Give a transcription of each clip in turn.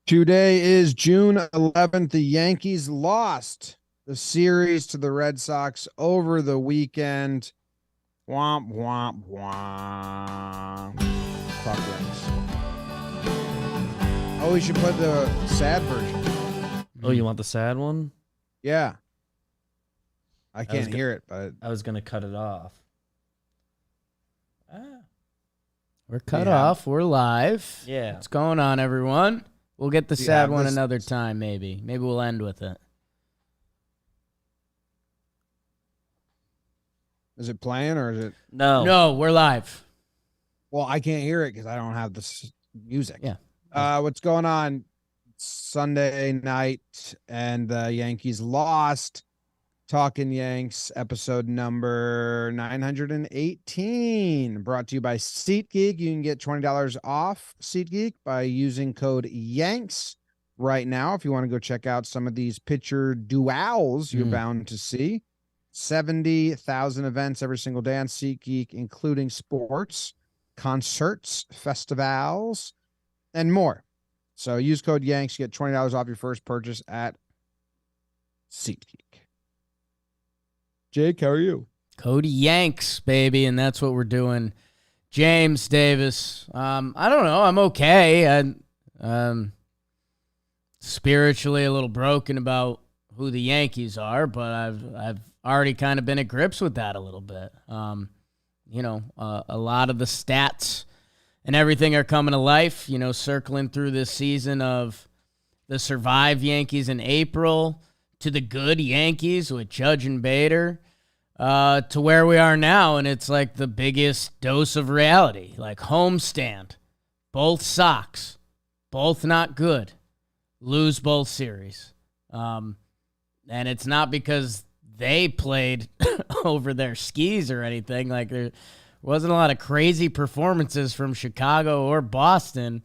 Today is June 11th. The Yankees lost the series to the Red Sox over the weekend. Womp, womp, womp. Fuck Yanks. Oh, we should put the sad version. Oh, you want the sad one? Yeah. I can't hear it, but I was going to cut it off. We're cut off. We're live. Yeah. What's going on, everyone? We'll get the sad one another time, maybe. Maybe we'll end with it. Is it playing or is it? No, we're live. Well, I can't hear it because I don't have the music. Yeah. What's going on? Sunday night, and the Yankees lost. Talkin Yanks, episode number 918, brought to you by SeatGeek. You can get $20 off SeatGeek by using code YANKS right now. If you want to go check out some of these pitcher duels you're bound to see. 70,000 events every single day on SeatGeek, including sports, concerts, festivals, and more. So use code YANKS, get $20 off your first purchase at SeatGeek. Jake, how are you? Cody Yanks, baby, and that's what we're doing. James Davis. I don't know. I'm okay. I'm spiritually a little broken about who the Yankees are, but I've already kind of been at grips with that a little bit. A lot of the stats and everything are coming to life, circling through this season of the survive Yankees in April to the good Yankees with Judge and Bader, to where we are now, and it's like the biggest dose of reality. Like homestand, both Sox, both not good, lose both series. And it's not because they played over their skis or anything. Like there wasn't a lot of crazy performances from Chicago or Boston.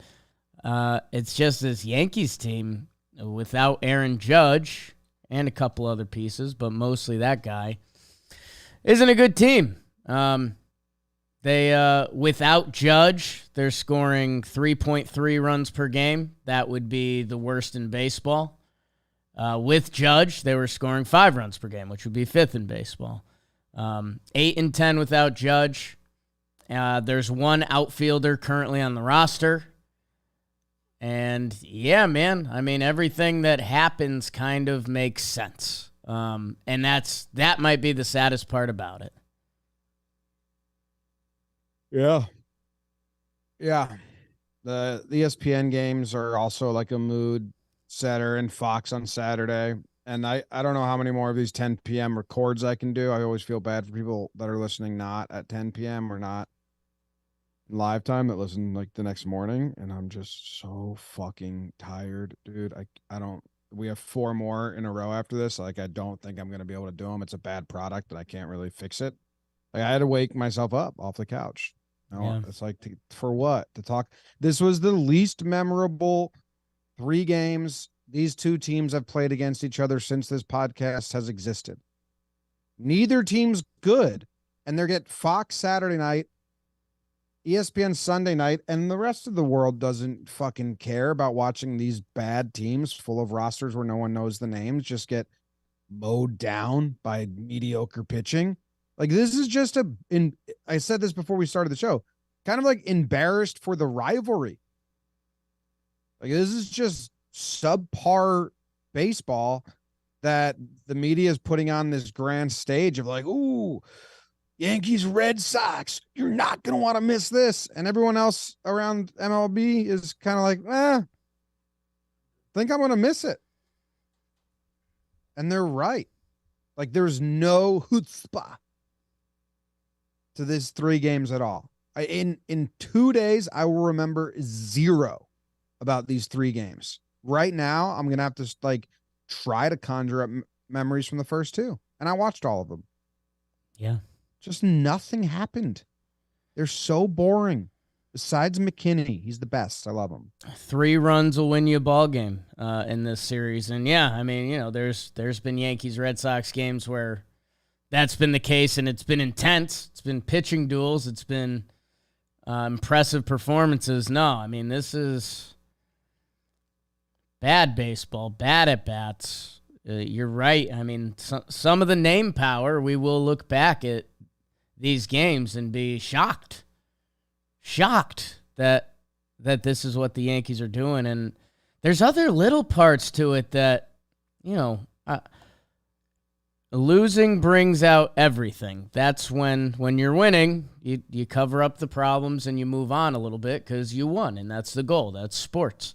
It's just this Yankees team without Aaron Judge and a couple other pieces, but mostly that guy, isn't a good team. They without Judge, they're scoring 3.3 runs per game. That would be the worst in baseball. With Judge, they were scoring 5 runs per game, which would be 5th in baseball. 8-10 without Judge. There's one outfielder currently on the roster. And yeah, man, I mean, everything that happens kind of makes sense. And that might be the saddest part about it. Yeah. The ESPN games are also like a mood setter, and Fox on Saturday. And I don't know how many more of these 10 p.m. records I can do. I always feel bad for people that are listening not at 10 p.m. or not live time, that listen like the next morning, and I'm just so fucking tired, dude. I don't. We have 4 more in a row after this. Like, I don't think I'm gonna be able to do them. It's a bad product that I can't really fix it. Like, I had to wake myself up off the couch. It's like, for what? To talk. This was the least memorable 3 games these two teams have played against each other since this podcast has existed. Neither team's good, and they're get Fox Saturday night, ESPN Sunday night, and the rest of the world doesn't fucking care about watching these bad teams full of rosters where no one knows the names just get mowed down by mediocre pitching. Like, this is just I said this before we started the show, kind of like embarrassed for the rivalry. Like, this is just subpar baseball that the media is putting on this grand stage of like, ooh, Yankees, Red Sox, you're not going to want to miss this. And everyone else around MLB is kind of like, think I'm going to miss it. And they're right. Like, there's no chutzpah to these 3 games at all. In 2 days, I will remember 0 about these 3 games. Right now, I'm going to have to try to conjure up memories from the first 2. And I watched all of them. Yeah. Just nothing happened. They're so boring. Besides McKinney, he's the best. I love him. 3 runs will win you a ball game in this series. And yeah, I mean, there's been Yankees Red Sox games where that's been the case, and it's been intense. It's been pitching duels. It's been impressive performances. No, I mean, this is bad baseball, bad at bats. You're right. I mean, some of the name power, we will look back at these games and be shocked that this is what the Yankees are doing. And there's other little parts to it that, losing brings out everything. That's when you're winning, you cover up the problems and you move on a little bit because you won, and that's the goal. That's sports.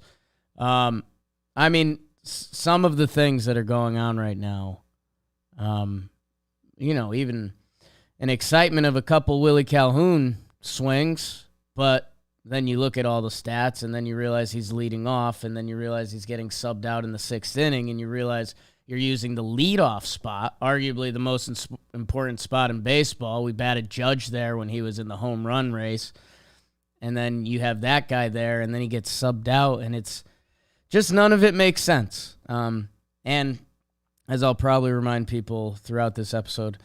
I mean, some of the things that are going on right now, even an excitement of a couple Willie Calhoun swings, but then you look at all the stats, and then you realize he's leading off, and then you realize he's getting subbed out in the 6th inning, and you realize you're using the leadoff spot, arguably the most important spot in baseball. We batted Judge there when he was in the home run race, and then you have that guy there, and then he gets subbed out, and it's just none of it makes sense. And as I'll probably remind people throughout this episode,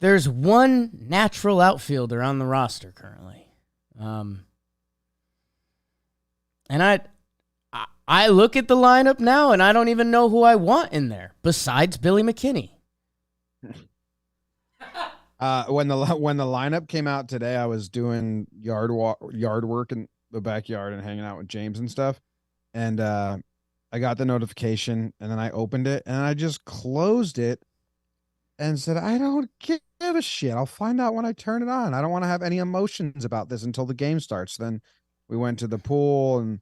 there's one natural outfielder on the roster currently. And I look at the lineup now, and I don't even know who I want in there besides Billy McKinney. When the lineup came out today, I was doing yard work in the backyard and hanging out with James and stuff. And I got the notification, and then I opened it, and I just closed it and said, I don't give a shit. I'll find out when I turn it on. I don't want to have any emotions about this until the game starts. Then we went to the pool, and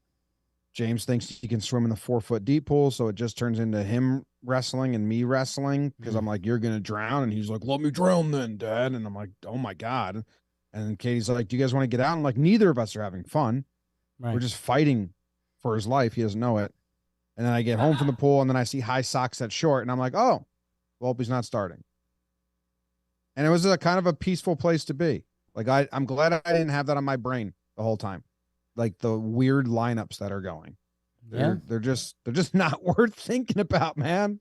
James thinks he can swim in the 4-foot deep pool, so it just turns into him wrestling and me wrestling because I'm like, you're going to drown. And he's like, let me drown then, Dad. And I'm like, oh, my God. And Katie's like, do you guys want to get out? I'm like, neither of us are having fun. Right. We're just fighting for his life. He doesn't know it. And then I get home from the pool, and then I see high socks at short, and I'm like, oh, Volpe's not starting. And it was a kind of a peaceful place to be. Like, I'm glad I didn't have that on my brain the whole time. Like the weird lineups that are going. They're just not worth thinking about, man.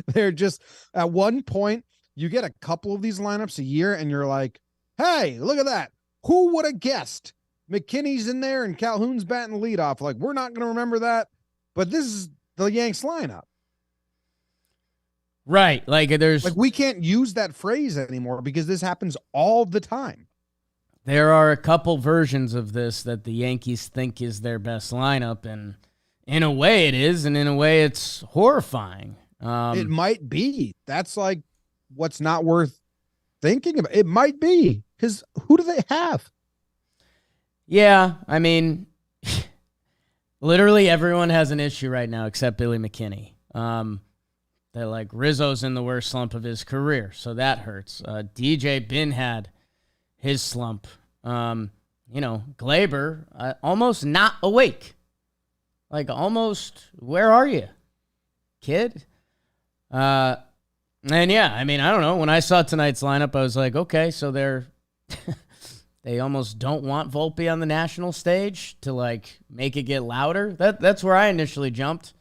They're just, at one point, you get a couple of these lineups a year, and you're like, hey, look at that. Who would have guessed? McKinney's in there and Calhoun's batting leadoff. Like, we're not going to remember that, but this is the Yanks lineup. Right. Like, we can't use that phrase anymore because this happens all the time. There are a couple versions of this that the Yankees think is their best lineup, and in a way it is, and in a way it's horrifying. It might be. That's like what's not worth thinking about. It might be, because who do they have? Yeah, I mean, literally everyone has an issue right now except Billy McKinney. That, like, Rizzo's in the worst slump of his career, so that hurts. DJ Bin had his slump. Gleyber, almost not awake. Like, almost, where are you, kid? And yeah, I mean, I don't know. When I saw tonight's lineup, I was like, okay, so they almost don't want Volpe on the national stage to, like, make it get louder. That's where I initially jumped.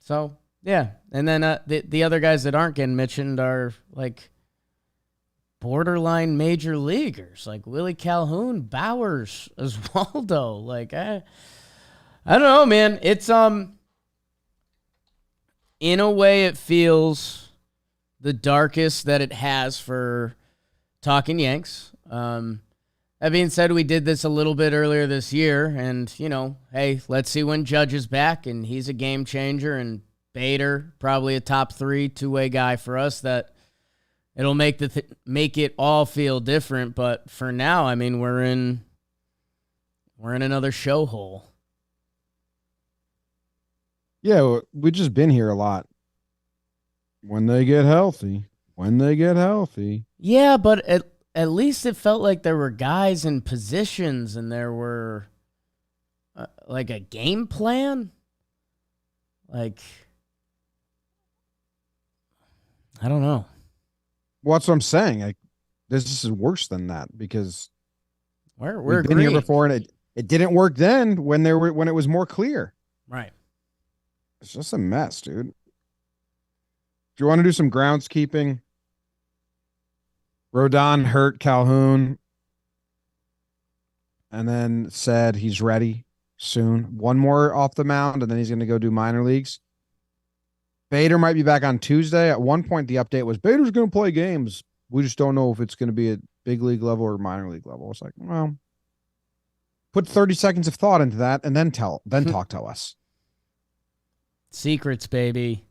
So yeah, and then the other guys that aren't getting mentioned are, like, borderline major leaguers, like Willie Calhoun, Bowers, Oswaldo. Like, I don't know, man. It's in a way it feels the darkest that it has for Talkin' Yanks. That being said, we did this a little bit earlier this year, and, hey, let's see when Judge is back, and he's a game changer, and Bader, probably a top 3 two-way guy for us, that it'll make it all feel different. But for now, I mean, we're in another show hole. Yeah, we've just been here a lot. When they get healthy. Yeah, but at least it felt like there were guys in positions, and there were like a game plan. Like, I don't know. Well, that's what I'm saying. Like, this is worse than that, because we've been here before, and it didn't work then when it was more clear. Right. It's just a mess, dude. Do you want to do some groundskeeping? Rodon hurt Calhoun and then said he's ready. soon. One more off the mound, and then he's going to go do minor leagues. Bader might be back on Tuesday. At one point, the update was Bader's going to play games. We just don't know if it's going to be at big league level or minor league level. It's like, well, put 30 seconds of thought into that, and then talk to us. Secrets, baby.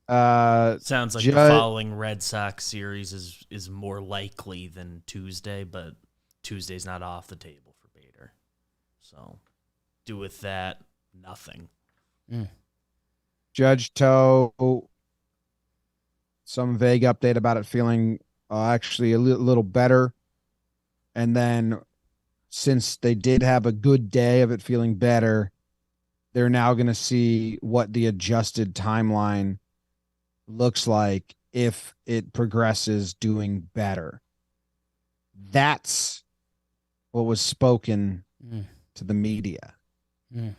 Sounds like the following Red Sox series is more likely than Tuesday, but Tuesday's not off the table for Bader. So do with that nothing. Judge Toe, some vague update about it feeling actually a little better. And then since they did have a good day of it feeling better, they're now going to see what the adjusted timeline looks like if it progresses doing better. That's what was spoken to the media. And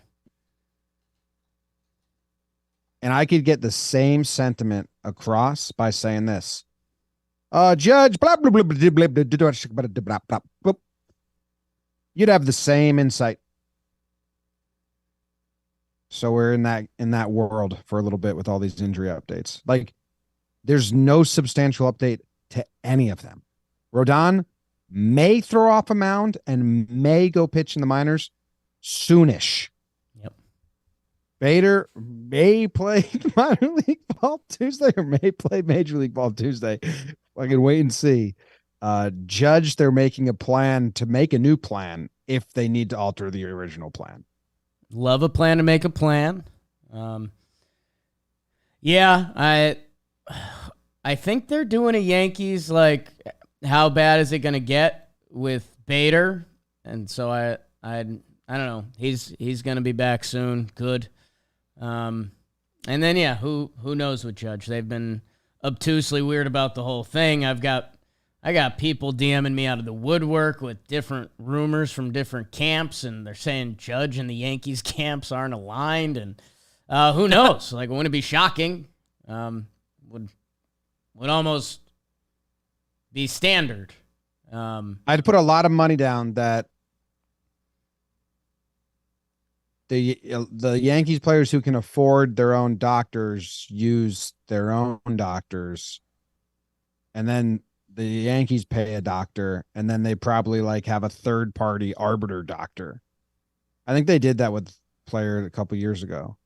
I could get the same sentiment across by saying this. Judge, blah, blah, blah, blah, blah, blah, blah, blah, blah. You'd have the same insight. So we're in that world for a little bit with all these injury updates. Like, there's no substantial update to any of them. Rodon may throw off a mound and may go pitch in the minors soonish. Yep. Bader may play minor league ball Tuesday or may play major league ball Tuesday. I can wait and see. Judge, they're making a plan to make a new plan if they need to alter the original plan. Love a plan to make a plan. Yeah, I think they're doing a Yankees like how bad is it going to get with Bader, and so I don't know. He's going to be back soon. Good. And then yeah, who knows with Judge? They've been obtusely weird about the whole thing. I got people DMing me out of the woodwork with different rumors from different camps, and they're saying Judge and the Yankees camps aren't aligned, and who knows? Like, wouldn't it be shocking? Would almost be standard. I'd put a lot of money down that the Yankees players who can afford their own doctors use their own doctors, and then the Yankees pay a doctor, and then they probably like have a third party arbiter doctor. I think they did that with player a couple years ago.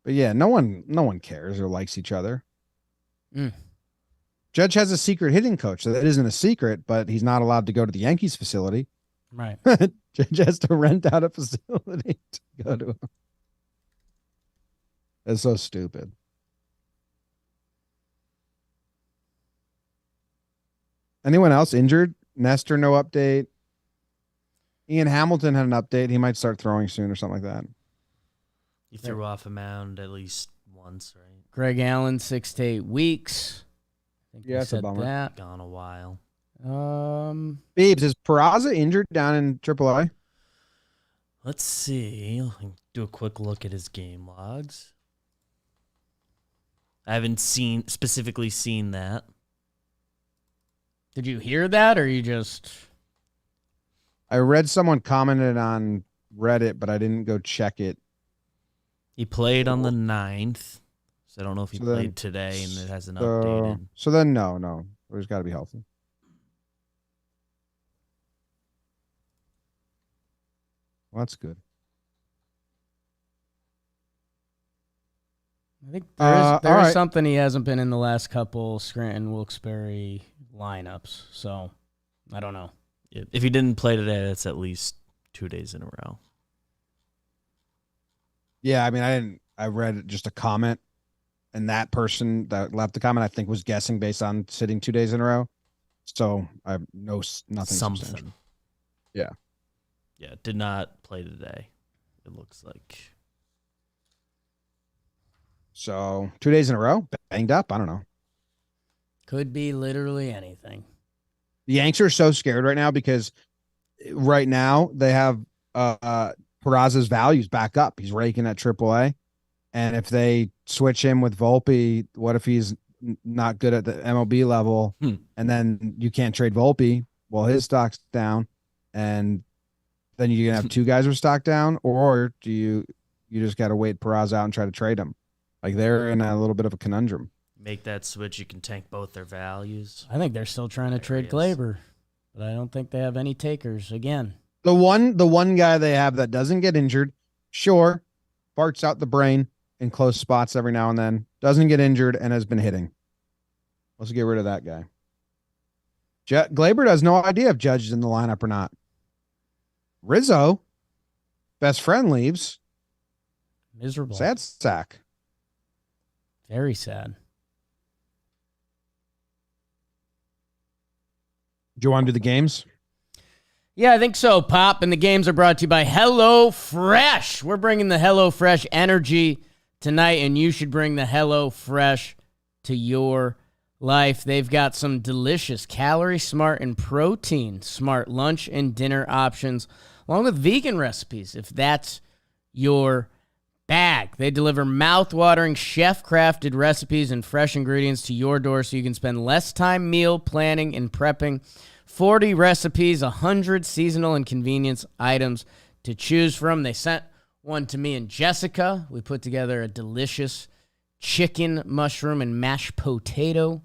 But yeah, no one cares or likes each other. Judge has a secret hitting coach, so that isn't a secret, but he's not allowed to go to the Yankees facility. Right. Judge has to rent out a facility to go to. That's so stupid. Anyone else injured? Nestor, no update. Ian Hamilton had an update. He might start throwing soon or something like that. He threw off a mound at least once, right? Greg Allen, 6 to 8 weeks. I think Yeah, it's a bummer. that. Gone a while. Beebs, is Peraza injured down in AAA? Let's see. I'll do a quick look at his game logs. I haven't specifically seen that. Did you hear that, or you just? I read someone commented on Reddit, but I didn't go check it. He played on the 9th, so I don't know if he played today and it hasn't updated. So then, no. He's got to be healthy. Well, that's good. I think there is something he hasn't been in the last couple Scranton Wilkes-Barre lineups, so I don't know. If he didn't play today, that's at least 2 days in a row. Yeah, I mean, I read just a comment, and that person that left the comment, I think, was guessing based on sitting 2 days in a row. So I have nothing. Something. Yeah. Yeah, did not play today, it looks like. So 2 days in a row, banged up. I don't know. Could be literally anything. The Yanks are so scared right now because right now they have Peraza's values back up. He's raking at AAA. And if they switch him with Volpe, what if he's not good at the MLB level? And then you can't trade Volpe. Well, his stock's down. And then you're gonna have two guys with stock down, or do you just got to wait Peraza out and try to trade him? Like they're in a little bit of a conundrum. Make that switch. You can tank both their values. I think they're still trying to trade Gleyber, but I don't think they have any takers again. The one guy they have that doesn't get injured, sure, farts out the brain in close spots every now and then, doesn't get injured and has been hitting. Let's get rid of that guy. Gleyber has no idea if Judge is in the lineup or not. Rizzo, best friend, leaves. Miserable. Sad sack. Very sad. Do you want to do the games? Yeah, I think so, Pop. And the games are brought to you by HelloFresh. We're bringing the HelloFresh energy tonight, and you should bring the HelloFresh to your life. They've got some delicious calorie smart and protein smart lunch and dinner options, along with vegan recipes, if that's your bag. They deliver mouth-watering, chef-crafted recipes and fresh ingredients to your door so you can spend less time meal planning and prepping. 40 recipes, 100 seasonal and convenience items to choose from. They sent one to me and Jessica. We put together a delicious chicken, mushroom, and mashed potato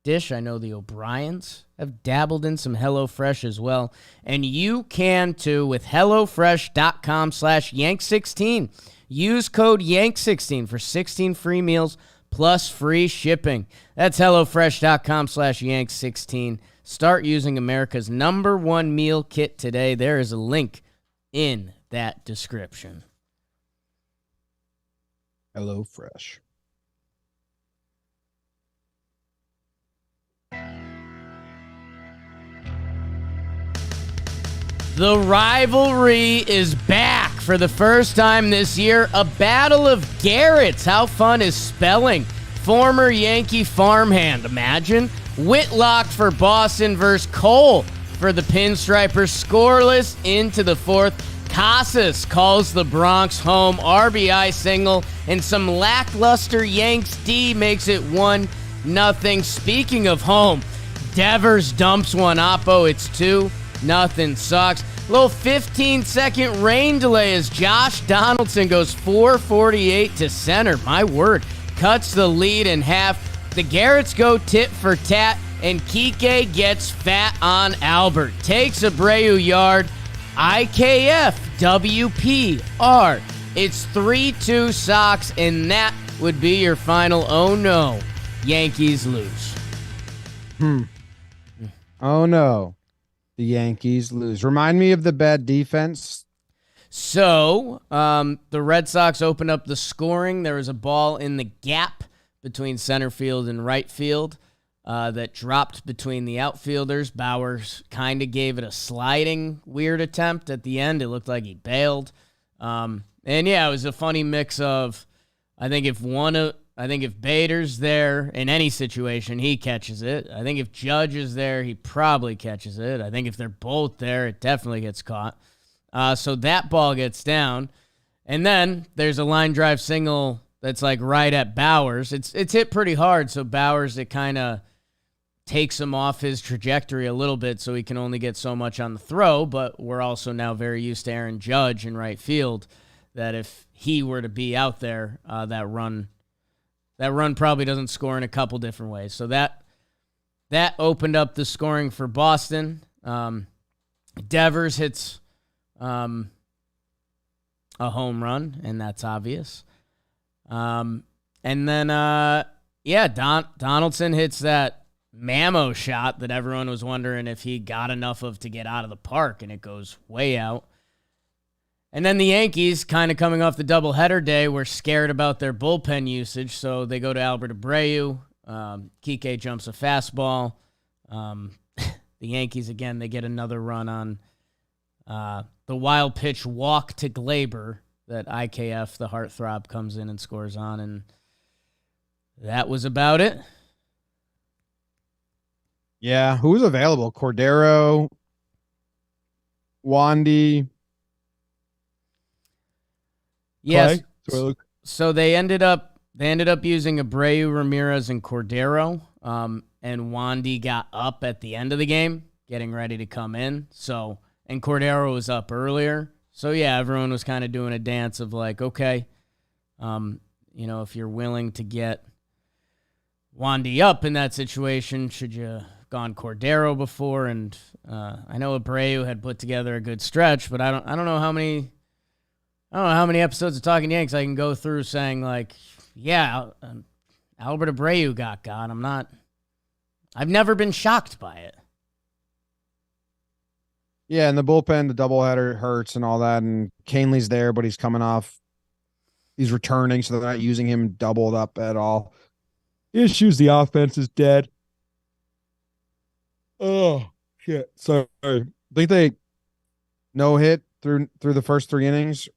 dish. I know the O'Briens have dabbled in some HelloFresh as well. And you can too with HelloFresh.com/Yank16. Use code Yank16 for 16 free meals plus free shipping. That's HelloFresh.com/Yank16. Start using America's #1 meal kit today. There is a link in that description. HelloFresh. The rivalry is back for the first time this year. A battle of Garretts. How fun is spelling? Former Yankee farmhand. Imagine. Whitlock for Boston versus Cole for the Pinstripers. Scoreless into the fourth. Casas calls the Bronx home. RBI single. And some lackluster Yanks D makes it 1-0. Speaking of home, Devers dumps one. Oppo, it's 2-0 Sox. Little 15-second rain delay as Josh Donaldson goes 448 to center. My word. Cuts the lead in half. The Garretts go tit for tat, and Kike gets fat on Albert. Takes Abreu yard. IKF WPR. It's 3-2 Sox, and that would be your final. Oh no. Yankees lose. Oh no. The Yankees lose. Remind me of the bad defense. So, the Red Sox opened up the scoring. There was a ball in the gap between center field and right field that dropped between the outfielders. Bowers kind of gave it a sliding weird attempt at the end. It looked like he bailed. And yeah, it was a funny mix of, I think if Bader's there in any situation, he catches it. I think if Judge is there, he probably catches it. I think if they're both there, it definitely gets caught. So that ball gets down. And then there's a line drive single that's like right at Bowers. It's hit pretty hard, so Bowers, it kind of takes him off his trajectory a little bit, so he can only get so much on the throw. But we're also now very used to Aaron Judge in right field, that if he were to be out there, that run probably doesn't score in a couple different ways. So that opened up the scoring for Boston. Devers hits a home run, and that's obvious. And then, Donaldson hits that Mammo shot that everyone was wondering if he got enough of to get out of the park, and it goes way out. And then the Yankees, kind of coming off the doubleheader day, were scared about their bullpen usage, so they go to Albert Abreu. Kike jumps a fastball. The Yankees, again, they get another run on the wild pitch walk to Gleyber that IKF, the heartthrob, comes in and scores on, and that was about it. Yeah, who was available? Cordero, Wandy. Yes. So they ended up using Abreu, Ramirez, and Cordero. And Wandy got up at the end of the game, getting ready to come in. So, and Cordero was up earlier. So, yeah, everyone was kind of doing a dance of like, okay, if you're willing to get Wandy up in that situation, should you have gone Cordero before? And I know Abreu had put together a good stretch, but I don't know how many episodes of Talking Yanks I can go through saying like, yeah, Albert Abreu got God. I've never been shocked by it. Yeah, and the bullpen, the doubleheader hurts and all that, and Canley's there, but he's returning, so they're not using him doubled up at all. Issues, the offense is dead. Oh, shit. Sorry. I think they no hit through the first 3 innings.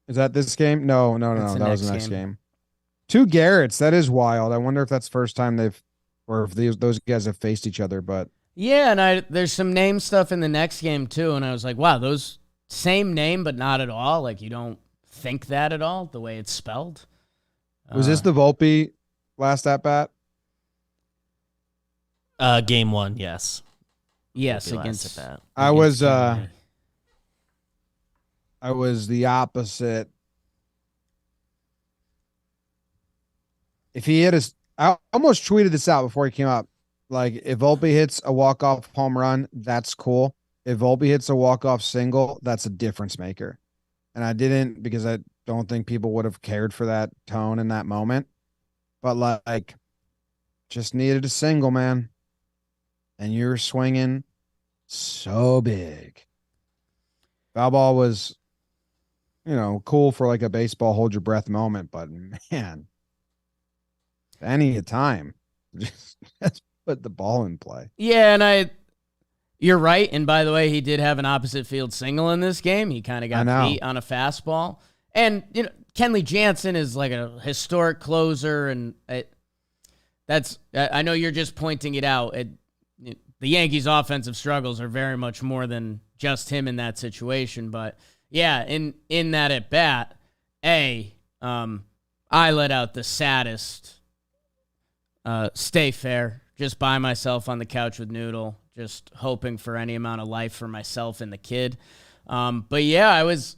Is that this game? No. That was the next game. 2 Garretts. That is wild. I wonder if that's the first time or if those guys have faced each other, but. Yeah, and there's some name stuff in the next game too, and I was like, wow, those same name, but not at all. Like, you don't think that at all, the way it's spelled. Was this the Volpe last at bat? Game 1, yes. Yes, against that. I was the opposite. If he hit I almost tweeted this out before he came up. Like, if Volpe hits a walk-off home run, that's cool. If Volpe hits a walk-off single, that's a difference maker. And I didn't, because I don't think people would have cared for that tone in that moment. But, like, just needed a single, man. And you're swinging so big. Foul ball was, cool for like a baseball hold your breath moment. But, man, any time, just put the ball in play. Yeah, and you're right. And by the way, he did have an opposite field single in this game. He kind of got beat on a fastball. And, Kenley Jansen is like a historic closer. And I know you're just pointing it out. The Yankees' offensive struggles are very much more than just him in that situation. But, yeah, in that at-bat, I let out the saddest stay fair, just by myself on the couch with Noodle, just hoping for any amount of life for myself and the kid. But yeah, I was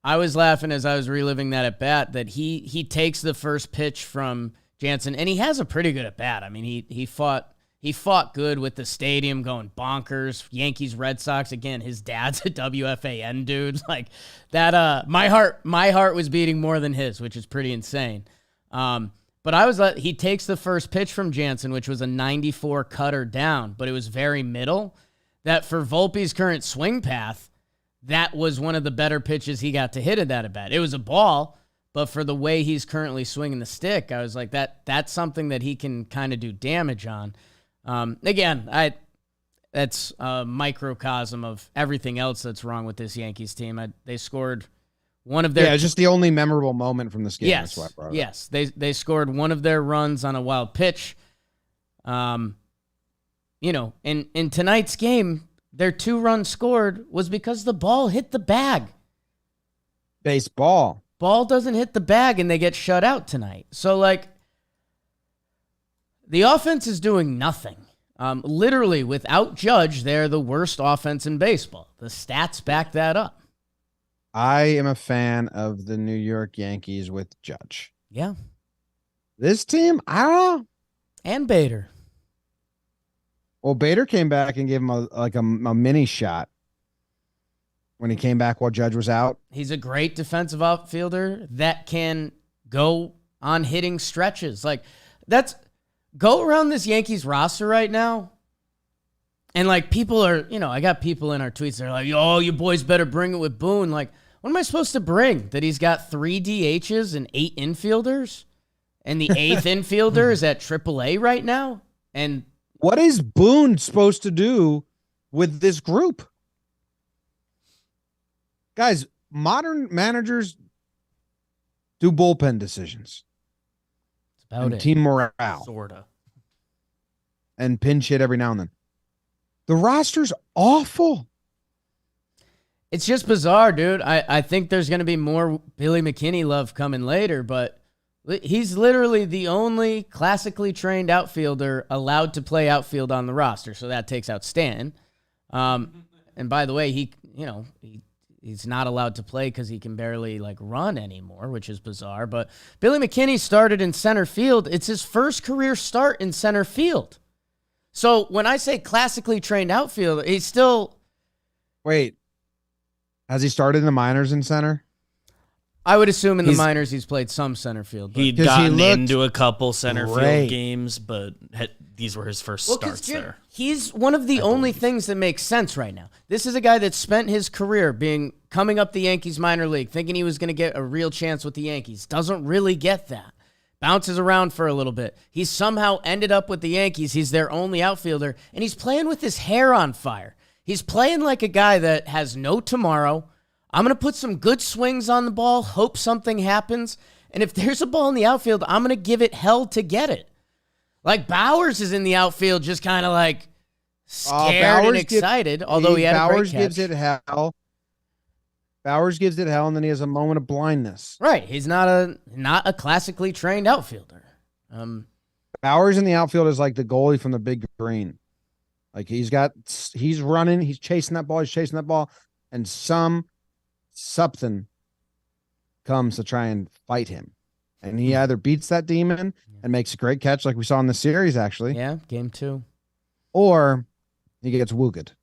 laughing as I was reliving that at bat that he takes the first pitch from Jansen, and he has a pretty good at bat. I mean, he fought good with the stadium going bonkers. Yankees, Red Sox, again, his dad's a WFAN dude. Like that, my heart was beating more than his, which is pretty insane. But he takes the first pitch from Jansen, which was a 94 cutter down, but it was very middle. That for Volpe's current swing path, that was one of the better pitches he got to hit at that at bat. It was a ball, but for the way he's currently swinging the stick, I was like, that's something that he can kind of do damage on. Again, that's a microcosm of everything else that's wrong with this Yankees team. They scored one of their... Yeah, just the only memorable moment from this game. Yes, that's why I brought it yes. They scored one of their runs on a wild pitch. In tonight's game, their 2 runs scored was because the ball hit the bag. Baseball. Ball doesn't hit the bag, and they get shut out tonight. So, like, the offense is doing nothing. Literally, without Judge, they're the worst offense in baseball. The stats back that up. I am a fan of the New York Yankees with Judge. Yeah. This team, I don't know. And Bader. Well, Bader came back and gave him a mini shot when he came back while Judge was out. He's a great defensive outfielder that can go on hitting stretches. Like, go around this Yankees roster right now. And like people are, I got people in our tweets. They're like, "Oh, you boys better bring it with Boone." Like, what am I supposed to bring? That he's got 3 DHs and 8 infielders, and the 8th infielder is at AAA right now. And what is Boone supposed to do with this group, guys? Modern managers do bullpen decisions. It's about it. Team morale, Sorta, and pinch hit every now and then. The roster's awful. It's just bizarre, dude. I think there's going to be more Billy McKinney love coming later, but he's literally the only classically trained outfielder allowed to play outfield on the roster, so that takes out Stan. And And by the way, he's not allowed to play because he can barely run anymore, which is bizarre. But Billy McKinney started in center field. It's his first career start in center field. So when I say classically trained outfielder, he's still. Wait, has he started in the minors in center? I would assume in the minors he's played some center field. He'd gotten into a couple center field games, but these were his first starts there. He's one of the only things that makes sense right now. This is a guy that spent his career coming up the Yankees minor league, thinking he was going to get a real chance with the Yankees. Doesn't really get that. Bounces around for a little bit. He's somehow ended up with the Yankees. He's their only outfielder, and he's playing with his hair on fire. He's playing like a guy that has no tomorrow. I'm going to put some good swings on the ball, hope something happens. And if there's a ball in the outfield, I'm going to give it hell to get it. Bowers is in the outfield just kind of scared and excited, although he had a great catch. Bowers gives it hell. Bowers gives it hell, and then he has a moment of blindness. Right. He's not a classically trained outfielder. Bowers in the outfield is like the goalie from the Big Green. He's running, he's chasing that ball, and something comes to try and fight him. And he either beats that demon and makes a great catch like we saw in the series, actually. Yeah, game 2. Or he gets wooged.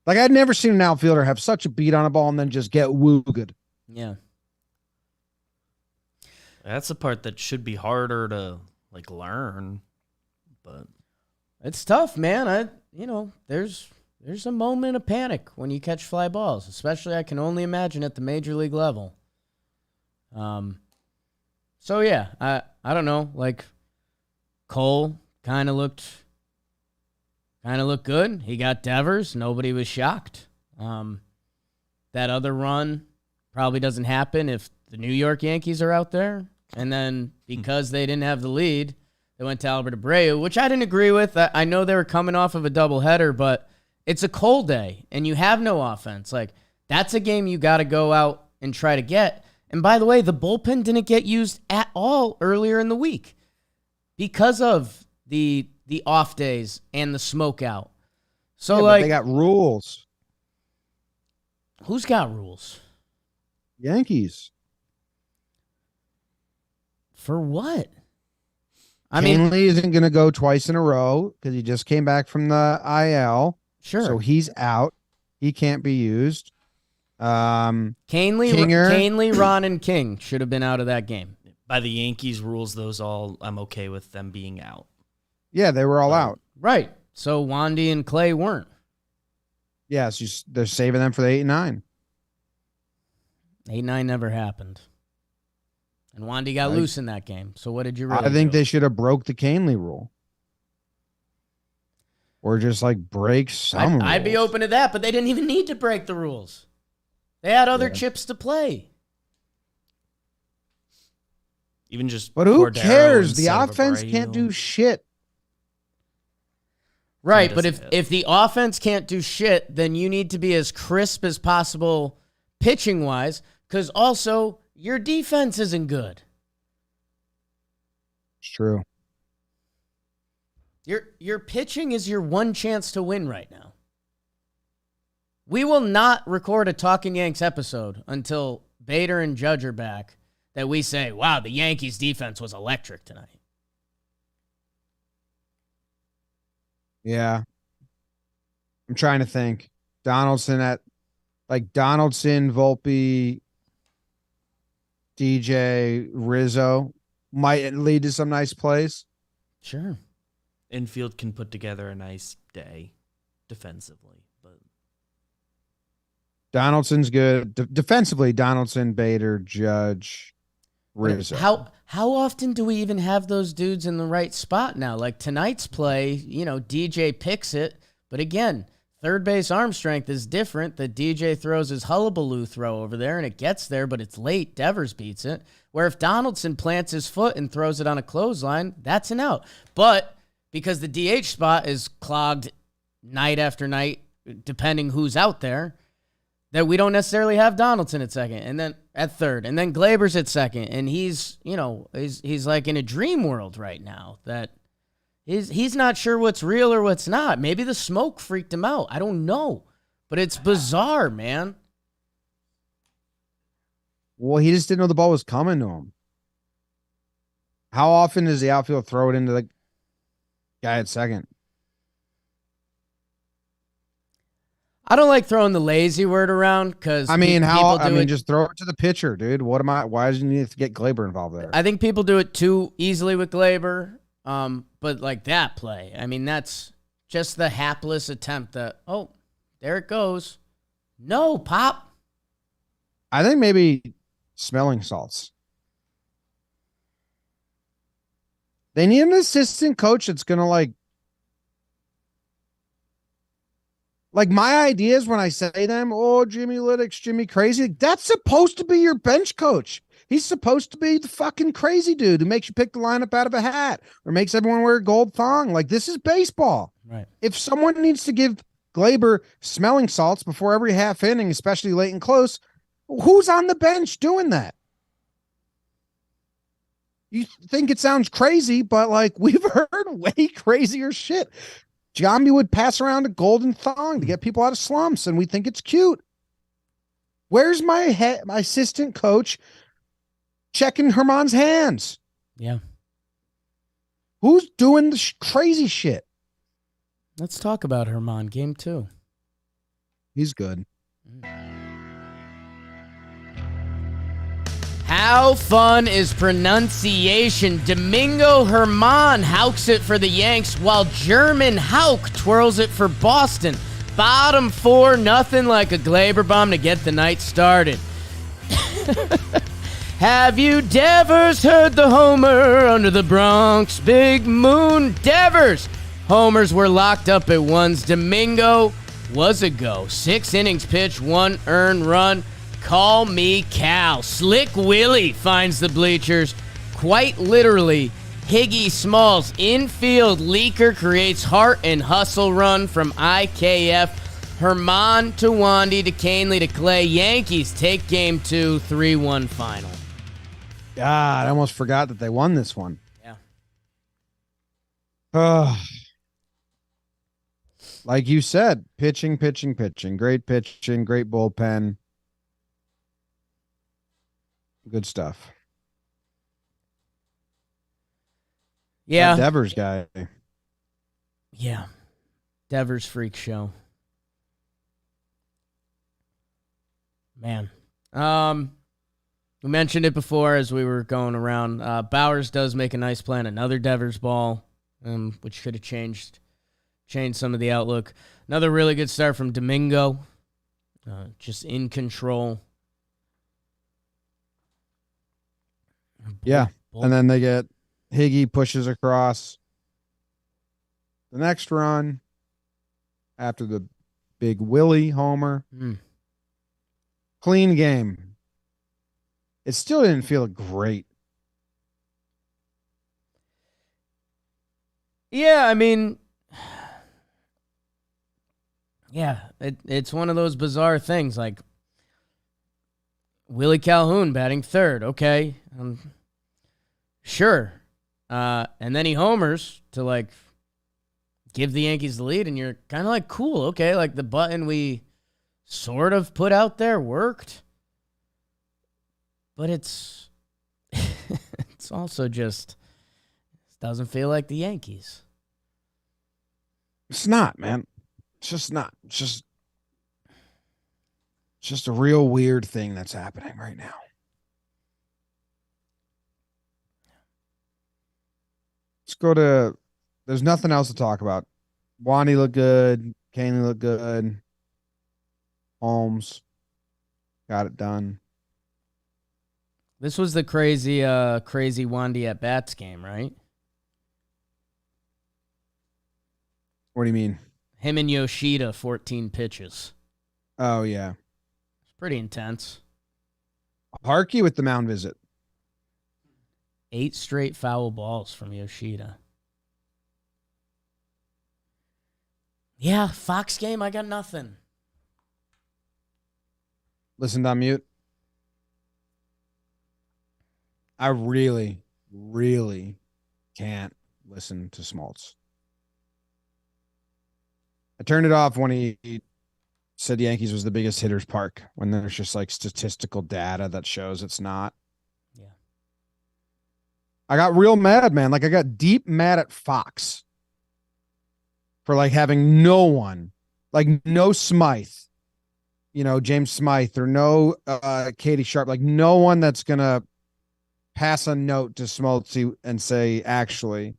I'd never seen an outfielder have such a beat on a ball and then just get wooged. Yeah. That's the part that should be harder to learn. But it's tough, man. There's a moment of panic when you catch fly balls, especially I can only imagine at the major league level. So yeah, I don't know. Cole kind of looked good. He got Devers. Nobody was shocked. That other run probably doesn't happen if the New York Yankees are out there. And then because they didn't have the lead, they went to Albert Abreu, which I didn't agree with. I know they were coming off of a doubleheader, but it's a cold day and you have no offense. That's a game you got to go out and try to get. And by the way, the bullpen didn't get used at all earlier in the week because of the off days and the smoke out. So but they got rules. Who's got rules? Yankees. For what? Canley isn't going to go twice in a row because he just came back from the IL. Sure. So he's out. He can't be used. Canley, Ron, and King should have been out of that game. By the Yankees rules, I'm okay with them being out. Yeah, they were all out. Right. So Wandy and Clay weren't. Yes, they're saving them for the 8 and 9. 8-9 never happened. And Wandy got loose in that game. So what did you really I think do? they should have broke the Canley rule. Or just break some rules. I'd be open to that, but they didn't even need to break the rules. They had other chips to play. Even just But who cares? The offense can't do shit. Right, but if the offense can't do shit, then you need to be as crisp as possible pitching-wise, because also your defense isn't good. It's true. Your pitching is your one chance to win right now. We will not record a Talking Yanks episode until Bader and Judge are back that we say, wow, the Yankees defense was electric tonight. Yeah. I'm trying to think. Donaldson, Volpe, DJ, Rizzo might lead to some nice plays. Sure. Infield can put together a nice day defensively, but Donaldson's good. Defensively, Donaldson, Bader, Judge, Rizzo. How often do we even have those dudes in the right spot now? Tonight's play, DJ picks it, but again, third base arm strength is different. The DJ throws his hullabaloo throw over there, and it gets there, but it's late. Devers beats it. Where if Donaldson plants his foot and throws it on a clothesline, that's an out. But because the DH spot is clogged night after night, depending who's out there, that we don't necessarily have Donaldson at second, and then at third, and then Gleyber's at second, and he's like in a dream world right now that he's not sure what's real or what's not. Maybe the smoke freaked him out. I don't know. But it's bizarre, man. Well, he just didn't know the ball was coming to him. How often does the outfield throw it into the guy at second? I don't like throwing the lazy word around because just throw it to the pitcher, dude. Why does you need to get Gleyber involved there? I think people do it too easily with Gleyber. But like that play, I mean, that's just the hapless attempt that, oh, there it goes. No, Pop. I think maybe smelling salts. They need an assistant coach that's going to like my ideas when I say them, oh, Jimmy Lydick's Jimmy Crazy. That's supposed to be your bench coach. He's supposed to be the fucking crazy dude who makes you pick the lineup out of a hat or makes everyone wear a gold thong. Like, this is baseball. Right. If someone needs to give Gleyber smelling salts before every half inning, especially late and close, who's on the bench doing that? You think it sounds crazy, but like we've heard way crazier shit. Giambi would pass around a golden thong to get people out of slumps, and we think it's cute. Where's my assistant coach checking Herman's hands? Yeah. Who's doing the crazy shit? Let's talk about Herman game 2. He's good. How fun is pronunciation? Domingo Herman hawks it for the Yanks while German Hauk twirls it for Boston. Bottom 4, nothing like a Gleyber bomb to get the night started. Have you Devers heard the homer under the Bronx Big Moon? Devers! Homers were locked up at ones. Domingo was a go. 6 innings pitched, 1 earned run. Call me Cal. Slick Willie finds the bleachers. Quite literally, Higgy Smoltz infield leaker creates heart and hustle run from IKF. Herman to Wandy to Canely to Clay. Yankees take game 2, 3-1 final. God, I almost forgot that they won this one. Yeah. Like you said, pitching. Great pitching, great bullpen. Good stuff. Yeah. That Devers guy. Yeah. Devers freak show. Man. We mentioned it before as we were going around. Bowers does make a nice play on another Devers ball, which could have changed some of the outlook. Another really good start from Domingo. Just in control. Yeah. And then they get Higgy pushes across the next run after the big Willie homer. Clean game. It still didn't feel great. Yeah, I mean, yeah, it's one of those bizarre things. Like, Willie Calhoun batting third. Okay. Sure. And then he homers to, like, give the Yankees the lead, and you're kind of like, cool, okay, like the button we sort of put out there worked. But it's also just doesn't feel like the Yankees. It's not, man. It's just not. It's just a real weird thing that's happening right now. Let's go to, there's nothing else to talk about. Wandy looked good. Canely looked good. Holmes got it done. This was the crazy Wandy at bats game, right? What do you mean? Him and Yoshida, 14 pitches. Oh, yeah. It's pretty intense. Harkey with the mound visit. 8 straight foul balls from Yoshida. Yeah, Fox game, I got nothing. Listen on mute. I really, really can't listen to Smoltz. I turned it off when he said Yankees was the biggest hitters park when there's just like statistical data that shows it's not. Yeah. I got real mad, man. Like I got deep mad at Fox for like having no one, like no Smythe, James Smythe or no Katie Sharp, like no one that's gonna pass a note to Smoltz and say, actually,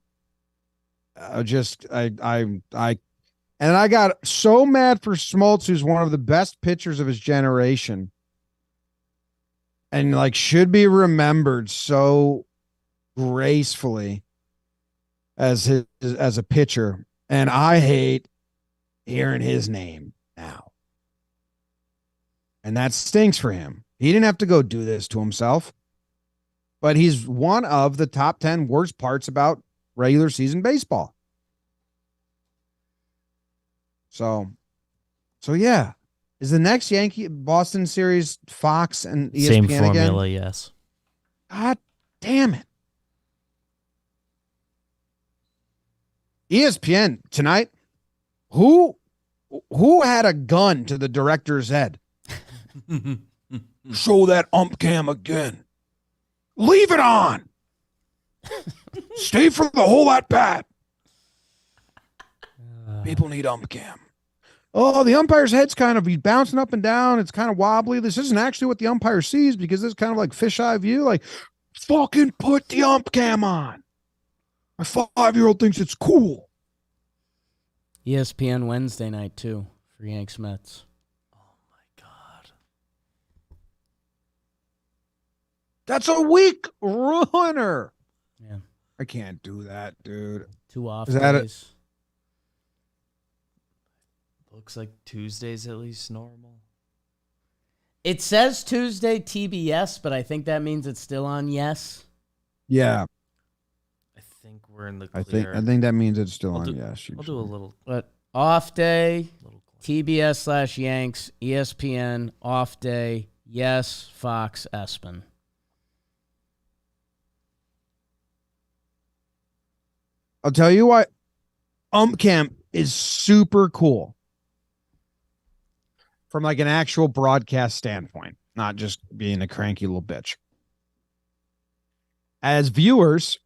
and I got so mad for Smoltz, who's one of the best pitchers of his generation, and like should be remembered so gracefully as a pitcher, and I hate hearing his name now, and that stinks for him. He didn't have to go do this to himself, but he's one of the top 10 worst parts about regular season baseball. So yeah. Is the next Yankee Boston series Fox and ESPN Same formula, again? yes. God damn it. ESPN tonight. Who had a gun to the director's head? Show that ump cam again. Leave it on. Stay for the whole at bat. People need ump cam. Oh, the umpire's head's kind of, he's bouncing up and down. It's kind of wobbly. This isn't actually what the umpire sees because it's kind of like fisheye view. Like, fucking put the ump cam on. My 5-year-old thinks it's cool. ESPN Wednesday night, too, for Yanks Mets. Oh, my God. That's a weak runner. Yeah. I can't do that, dude. 2 off Is that days. Looks like Tuesday's at least normal. It says Tuesday TBS, but I think that means it's still on yes. Yeah. I think we're in the clear. I think that means it's still on yes. I'll do a little. But off day, TBS/Yanks, ESPN, off day, yes, Fox, Espen. I'll tell you what, Ump Cam is super cool from like an actual broadcast standpoint, not just being a cranky little bitch. As viewers,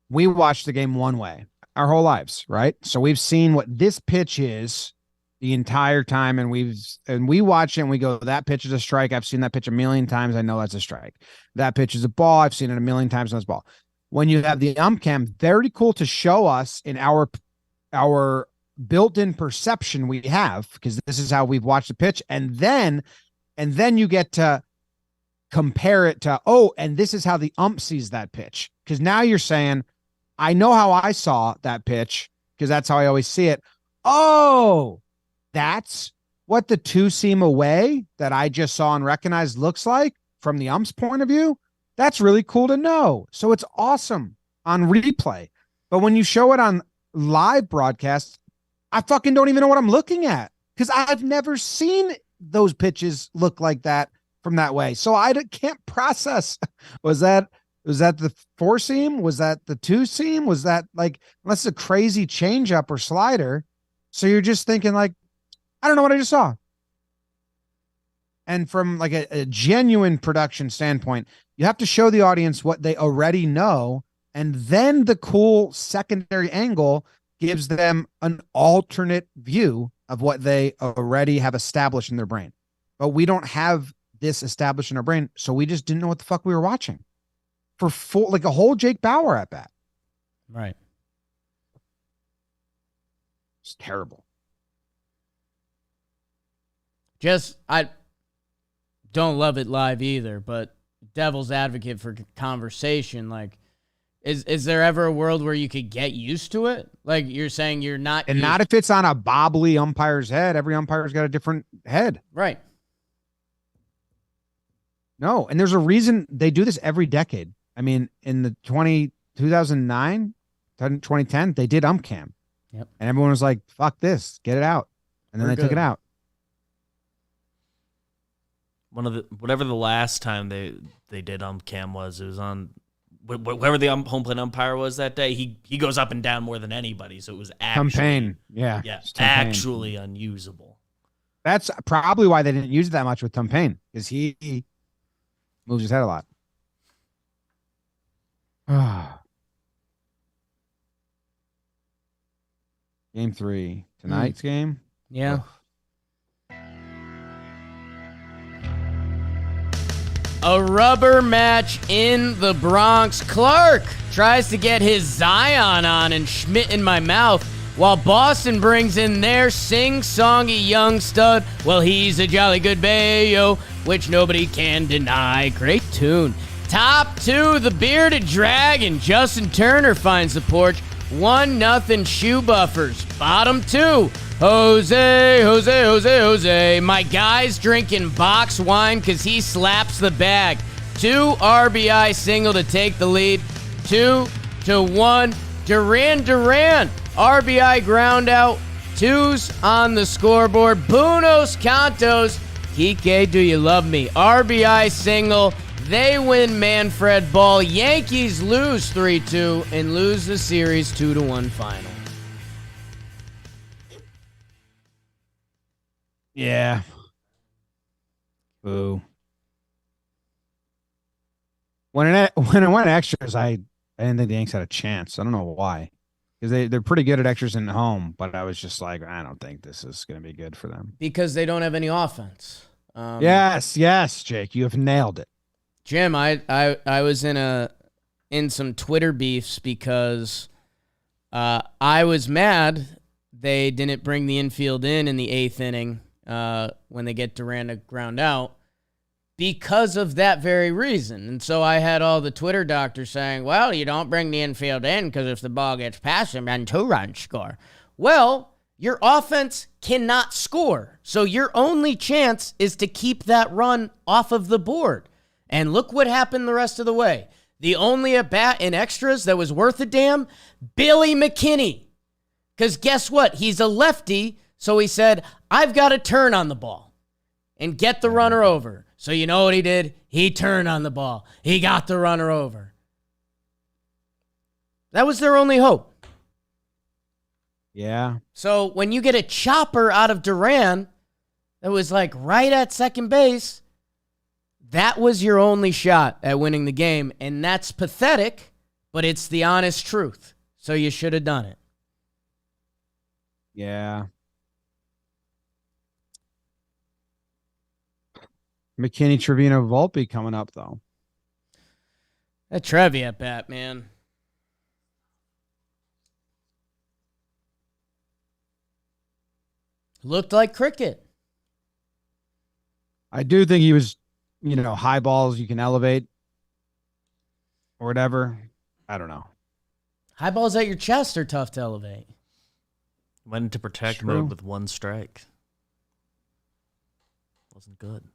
we watch the game one way our whole lives, right? So we've seen what this pitch is the entire time, and we watch it and we go, that pitch is a strike. I've seen that pitch a million times. I know that's a strike. That pitch is a ball. I've seen it a million times. That's a ball. When you have the ump cam, very cool to show us in our built-in perception we have, because this is how we've watched the pitch, and then you get to compare it to, and this is how the ump sees that pitch, because now you're saying, I know how I saw that pitch because that's how I always see it. That's what the 2-seam away that I just saw and recognized looks like from the ump's point of view. That's really cool to know. So it's awesome on replay. But when you show it on live broadcast, I fucking don't even know what I'm looking at because I've never seen those pitches look like that from that way. So I can't process. Was that the 4-seam? Was that the 2-seam? Was that like, unless it's a crazy changeup or slider? So you're just thinking like, I don't know what I just saw. And from like a genuine production standpoint, you have to show the audience what they already know. And then the cool secondary angle gives them an alternate view of what they already have established in their brain. But we don't have this established in our brain. So we just didn't know what the fuck we were watching for like a whole Jake Bauer at bat. Right. It's terrible. I don't love it live either, but devil's advocate for conversation, like, is there ever a world where you could get used to it? Like you're saying you're not. And not if it's on a bobbly umpire's head. Every umpire's got a different head. Right. No. And there's a reason they do this every decade. I mean, in the 2009, 2010, they did ump cam. Yep. And everyone was like, fuck this, get it out. And then they took it out. Whatever the last time they did ump cam was, it was on whoever the home plate umpire was that day. He goes up and down more than anybody, so it was actually campaign. Yeah, actually unusable. That's probably why they didn't use it that much with Tom Payne, because he moves his head a lot. Game 3. Tonight's game? Yeah. A rubber match in the Bronx. Clark tries to get his Zion on and Schmidt in my mouth, while Boston brings in their sing-songy young stud. Well, he's a jolly good bayo, which nobody can deny. Great tune. Top 2, the bearded dragon. Justin Turner finds the porch. 1-0 shoe buffers. Bottom 2, Jose. My guy's drinking box wine because he slaps the bag. 2 RBI single to take the lead. 2-1. Duran. RBI ground out. 2s on the scoreboard. Buenos Cantos. Kike, do you love me? RBI single. They win Manfred Ball. Yankees lose 3-2 and lose the series 2-1 final. Yeah. Boo. When it went extras, I didn't think the Yanks had a chance. I don't know why. Because they're pretty good at extras in home, but I was just like, I don't think this is going to be good for them. Because they don't have any offense. Yes, Jake, you have nailed it. Jim, I was in some Twitter beefs because I was mad they didn't bring the infield in the 8th inning when they get Duran to ground out because of that very reason. And so I had all the Twitter doctors saying, well, you don't bring the infield in because if the ball gets past him, then 2 runs score. Well, your offense cannot score. So your only chance is to keep that run off of the board. And look what happened the rest of the way. The only at-bat in extras that was worth a damn, Billy McKinney. Because guess what? He's a lefty, so he said, I've got to turn on the ball and get the runner over. So you know what he did? He turned on the ball. He got the runner over. That was their only hope. Yeah. So when you get a chopper out of Duran that was like right at second base, that was your only shot at winning the game. And that's pathetic, but it's the honest truth. So you should have done it. Yeah. McKinney, Trevino, Volpe coming up, though. That Trevi at bat, man. Looked like cricket. I do think he was, high balls you can elevate or whatever. I don't know. High balls at your chest are tough to elevate. Went into protect mode with 1 strike. Wasn't good.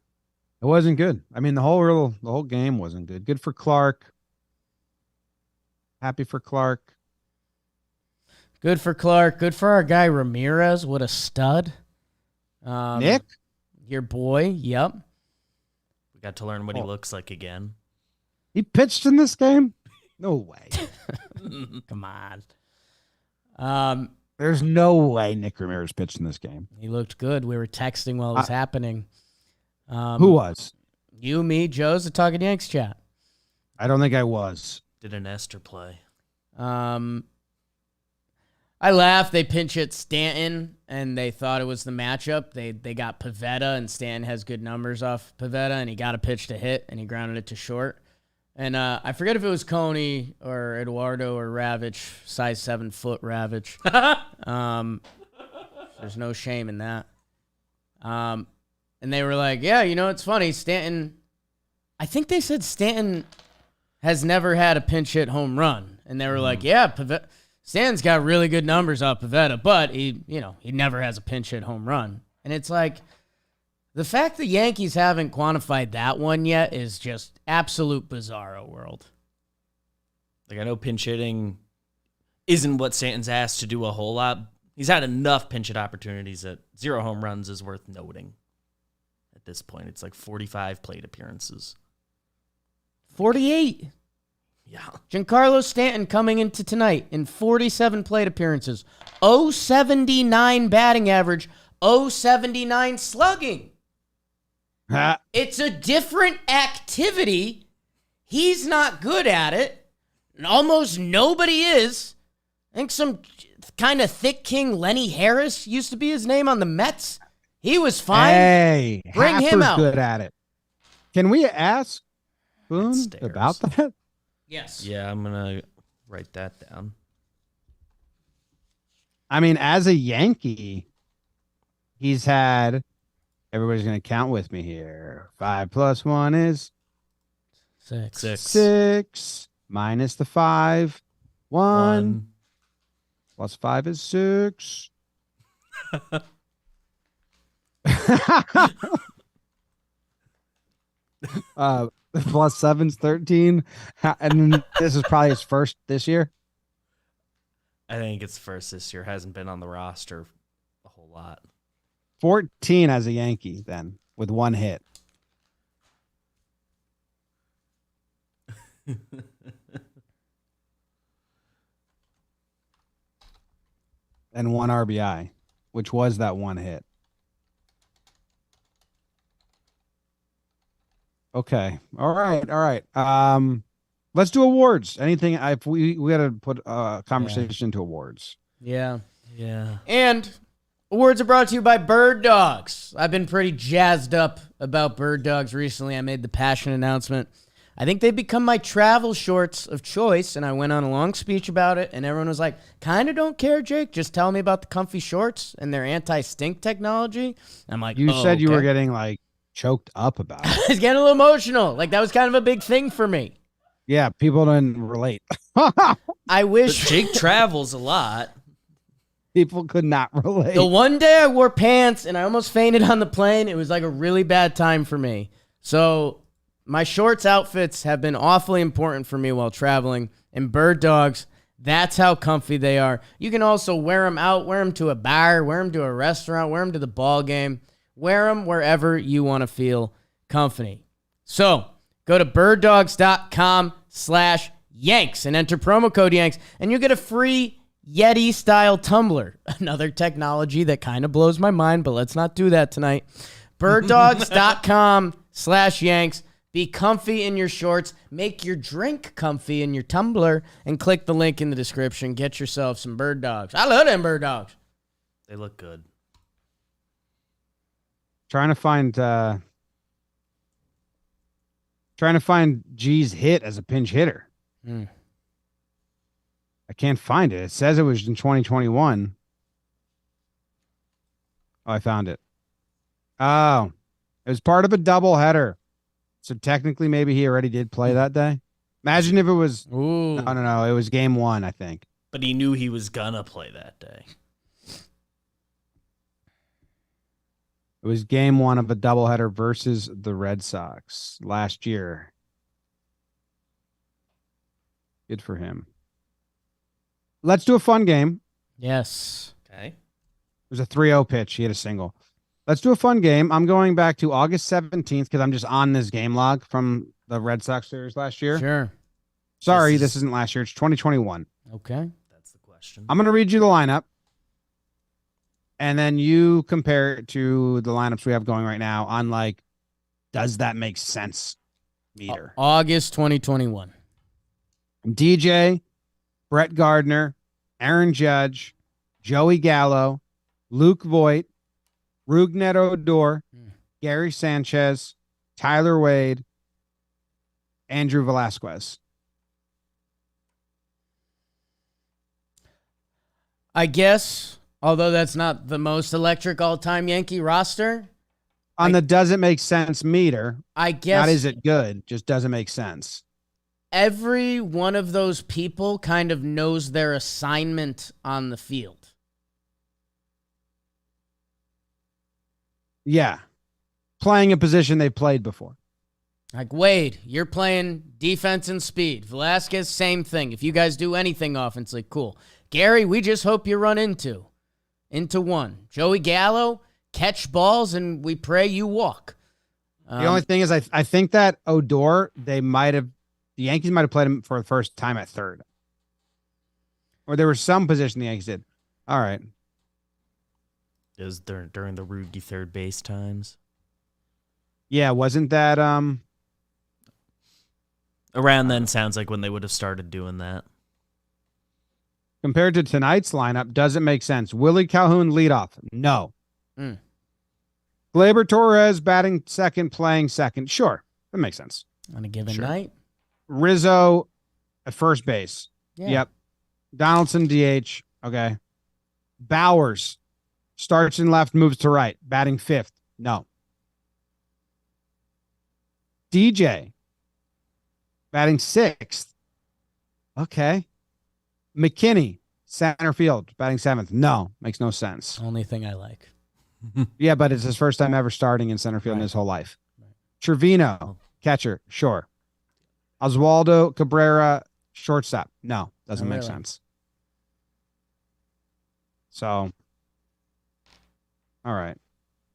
It wasn't good. I mean, the whole game wasn't good. Good for Clark. Happy for Clark. Good for Clark. Good for our guy Ramirez. What a stud. Nick? Your boy. Yep. We got to learn what he looks like again. He pitched in this game? No way. Come on. There's no way Nick Ramirez pitched in this game. He looked good. We were texting while it was happening. Who was? You, me, Joe's the Talkin' Yanks chat. I don't think I was. Did an Esther play? I laughed. They pinch hit Stanton, and they thought it was the matchup. They got Pivetta, and Stanton has good numbers off Pivetta, and he got a pitch to hit, and he grounded it to short. And I forget if it was Coney or Eduardo or Ravitch, size 7-foot Ravitch. There's no shame in that. And they were like, yeah, it's funny. Stanton, I think they said Stanton has never had a pinch hit home run. And they were like, yeah, Stanton's got really good numbers off Pivetta, but he never has a pinch hit home run. And it's like, the fact the Yankees haven't quantified that one yet is just absolute bizarro world. Like, I know pinch hitting isn't what Stanton's asked to do a whole lot. He's had enough pinch hit opportunities that 0 home runs is worth noting. At this point, it's like 45 plate appearances. 48. Yeah. Giancarlo Stanton coming into tonight in 47 plate appearances. 079 batting average, .079 slugging. Ha. It's a different activity. He's not good at it. And almost nobody is. I think some kind of thick king, Lenny Harris, used to be his name on the Mets. He was fine. Hey, Bring him out. good at it. Can we ask Boone about that? Yes. Yeah, I'm going to write that down. I mean, as a Yankee, he's had, everybody's going to count with me here. 5 + 1 is 6. 6 minus the 5. 1 plus 5 is 6. Plus 7's 13. And then this is probably his first this year. I think it's first this year. Hasn't been on the roster a whole lot. 14 as a Yankee then with 1 hit. And 1 RBI, which was that 1 hit. Okay. All right. Let's do awards. Anything? If we got to put a conversation into awards. Yeah. Yeah. And awards are brought to you by Bird Dogs. I've been pretty jazzed up about Bird Dogs recently. I made the passion announcement. I think they've become my travel shorts of choice, and I went on a long speech about it, and everyone was like, kind of don't care, Jake. Just tell me about the comfy shorts and their anti-stink technology. I'm like, you said you were getting like choked up about it. I was getting a little emotional. Like that was kind of a big thing for me. Yeah, people didn't relate. I wish But Jake travels a lot. People could not relate. The one day I wore pants and I almost fainted on the plane. It was like a really bad time for me. So my shorts outfits have been awfully important for me while traveling. And Bird Dogs, that's how comfy they are. You can also wear them out, wear them to a bar, wear them to a restaurant, wear them to the ball game. Wear them wherever you want to feel comfy. So go to birddogs.com/Yanks and enter promo code Yanks, and you'll get a free Yeti-style tumbler. Another technology that kind of blows my mind, but let's not do that tonight. Birddogs.com/Yanks. Be comfy in your shorts. Make your drink comfy in your tumbler, and click the link in the description. Get yourself some Bird Dogs. I love them Bird Dogs. They look good. Trying to find G's hit as a pinch hitter. I can't find it. It says it was in 2021. Oh, I found it. Oh, it was part of a doubleheader. So technically, maybe he already did play that day. Imagine if it was. Ooh. No. It was game 1, I think. But he knew he was gonna play that day. It was game 1 of a doubleheader versus the Red Sox last year. Good for him. Let's do a fun game. Yes. Okay. It was a 3-0 pitch. He hit a single. Let's do a fun game. I'm going back to August 17th because I'm just on this game log from the Red Sox series last year. Sure. Sorry, this isn't last year. It's 2021. Okay. That's the question. I'm going to read you the lineup. And then you compare it to the lineups we have going right now on like, does that make sense meter? August 2021. DJ, Brett Gardner, Aaron Judge, Joey Gallo, Luke Voigt, Rougned Odor, Gary Sanchez, Tyler Wade, Andrew Velasquez. I guess, although that's not the most electric all-time Yankee roster. On the doesn't make sense meter, I guess. not is it good, just doesn't make sense. Every one of those people kind of knows their assignment on the field. Yeah. Playing a position they played before. Like, Wade, you're playing defense and speed. Velasquez, same thing. If you guys do anything offensively, cool. Gary, we just hope you run into one. Joey Gallo, catch balls, and we pray you walk. The only thing is, I think that Odor, the Yankees might have played him for the first time at third. Or there was some position the Yankees did. All right. Is during the Rudy third base times. Yeah, wasn't that around then? Sounds like when they would have started doing that. Compared to tonight's lineup, doesn't make sense. Willie Calhoun leadoff. No. Gleyber Torres batting second, playing second. Sure. That makes sense. On a given night. Rizzo at first base. Yeah. Yep. Donaldson DH. Okay. Bowers starts in left, moves to right, batting fifth. No. DJ batting sixth. Okay. McKinney, center field, batting seventh. No, makes no sense. Only thing I like. Yeah, but it's his first time ever starting in center field in his whole life. Trevino, catcher, sure. Oswaldo Cabrera, shortstop. No, doesn't make sense. So, all right.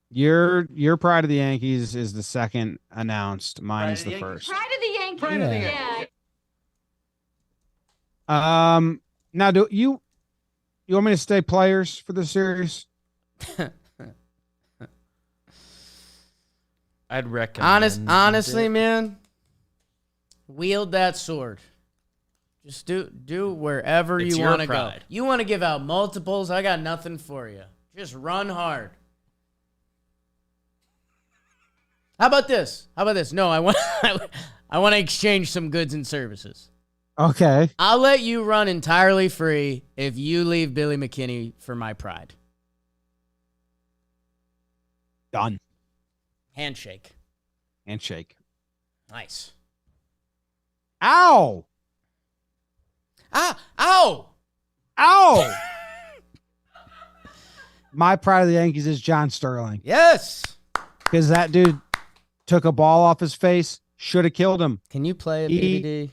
Your pride of the Yankees is the second announced. Mine is the first. Pride of the Yankees. Pride of the Yankees. Now, do you want me to stay players for the series? I'd recommend. Honestly, man, wield that sword. Just do wherever you want to go. You want to give out multiples? I got nothing for you. Just run hard. How about this? No, I want to exchange some goods and services. Okay. I'll let you run entirely free if you leave Billy McKinney for my pride. Done. Handshake. Nice. Ow! Ow! My pride of the Yankees is John Sterling. Yes. Because that dude took a ball off his face, should have killed him. Can you play it, BBD?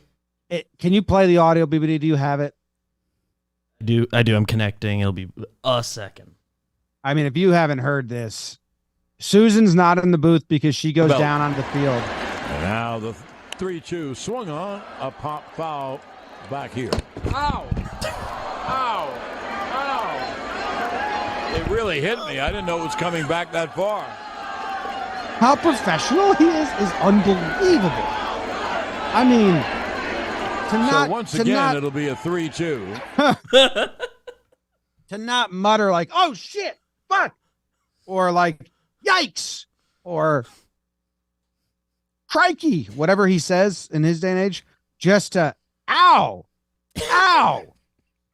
Can you play the audio, BBD? Do you have it? I do. I'm connecting. It'll be a second. I mean, if you haven't heard this, Susan's not in the booth because she goes down onto the field. And now the 3-2 swung on, a pop foul back here. Ow! Ow! Ow! It really hit me. I didn't know it was coming back that far. How professional he is unbelievable. I mean, once again, it'll be a 3-2. To not mutter like, oh, shit, fuck, or like, yikes, or crikey, whatever he says in his day and age, just to, ow,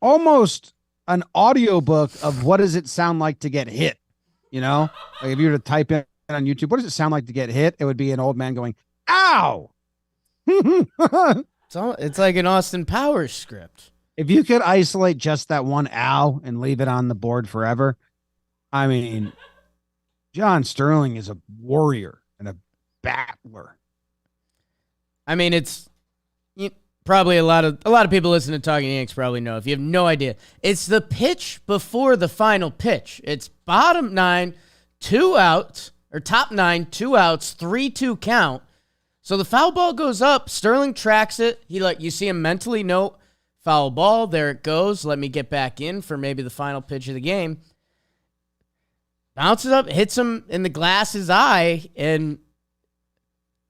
almost an audiobook of what does it sound like to get hit, you know? Like if you were to type in on YouTube, what does it sound like to get hit? It would be an old man going, ow. It's like an Austin Powers script. If you could isolate just that one ow and leave it on the board forever, I mean, John Sterling is a warrior and a battler. I mean, it's probably a lot of people listening to Talking Yanks probably know. If you have no idea, it's the pitch before the final pitch. It's bottom 9, 2 outs, or top 9, 2 outs, 3-2 count. So the foul ball goes up. Sterling tracks it. You see him mentally note foul ball. There it goes. Let me get back in for maybe the final pitch of the game. Bounces up, hits him in the glass's eye, and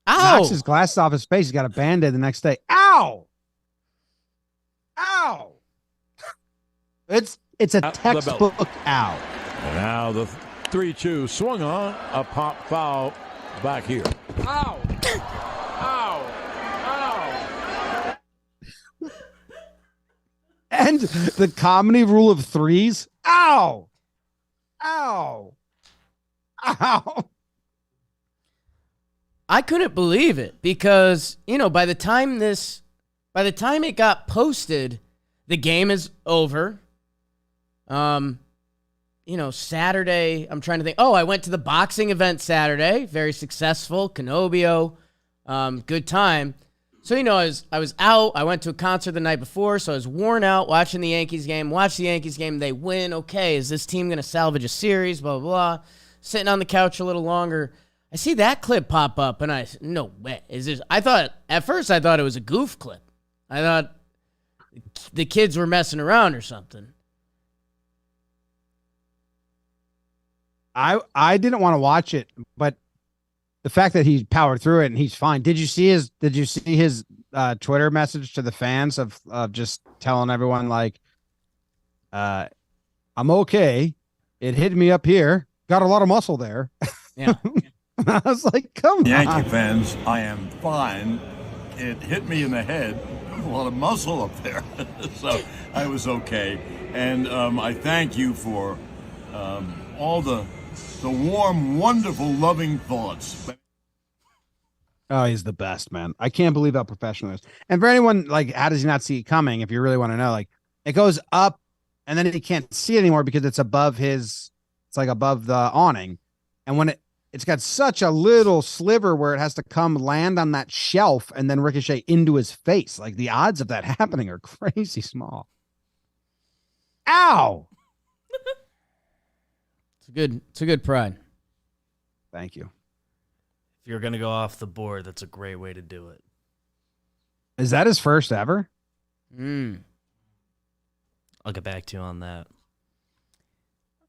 knocks his glasses off his face. He's got a Band-Aid the next day. Ow! It's a textbook ow. And now the 3-2 swung on, a pop foul back here. Ow! Ow! Ow! And the comedy rule of threes. Ow! Ow! Ow! I couldn't believe it because, by the time it got posted, the game is over. Saturday, I'm trying to think. Oh, I went to the boxing event Saturday. Very successful. Canobio. Good time. So, I was out. I went to a concert the night before, so I was worn out watching the Yankees game. Watch the Yankees game. They win. Okay, is this team going to salvage a series? Blah, blah, blah. Sitting on the couch a little longer. I see that clip pop up, and I said, no way. At first I thought it was a goof clip. I thought the kids were messing around or something. I didn't want to watch it, but the fact that he powered through it and he's fine. Did you see his Twitter message to the fans of just telling everyone like, I'm okay. It hit me up here. Got a lot of muscle there. Yeah. I was like, come on. Yankee fans, I am fine. It hit me in the head. A lot of muscle up there. So I was okay. And I thank you for all the warm, wonderful, loving thoughts. Oh, he's the best, man. I can't believe how professional he is. And for anyone, like, how does he not see it coming? If you really want to know, like, it goes up and then he can't see it anymore because it's above it's like above the awning. And when it's got such a little sliver where it has to come land on that shelf and then ricochet into his face. Like, the odds of that happening are crazy small. Ow! It's a good pride. Thank you. If you're going to go off the board, that's a great way to do it. Is that his first ever? I'll get back to you on that.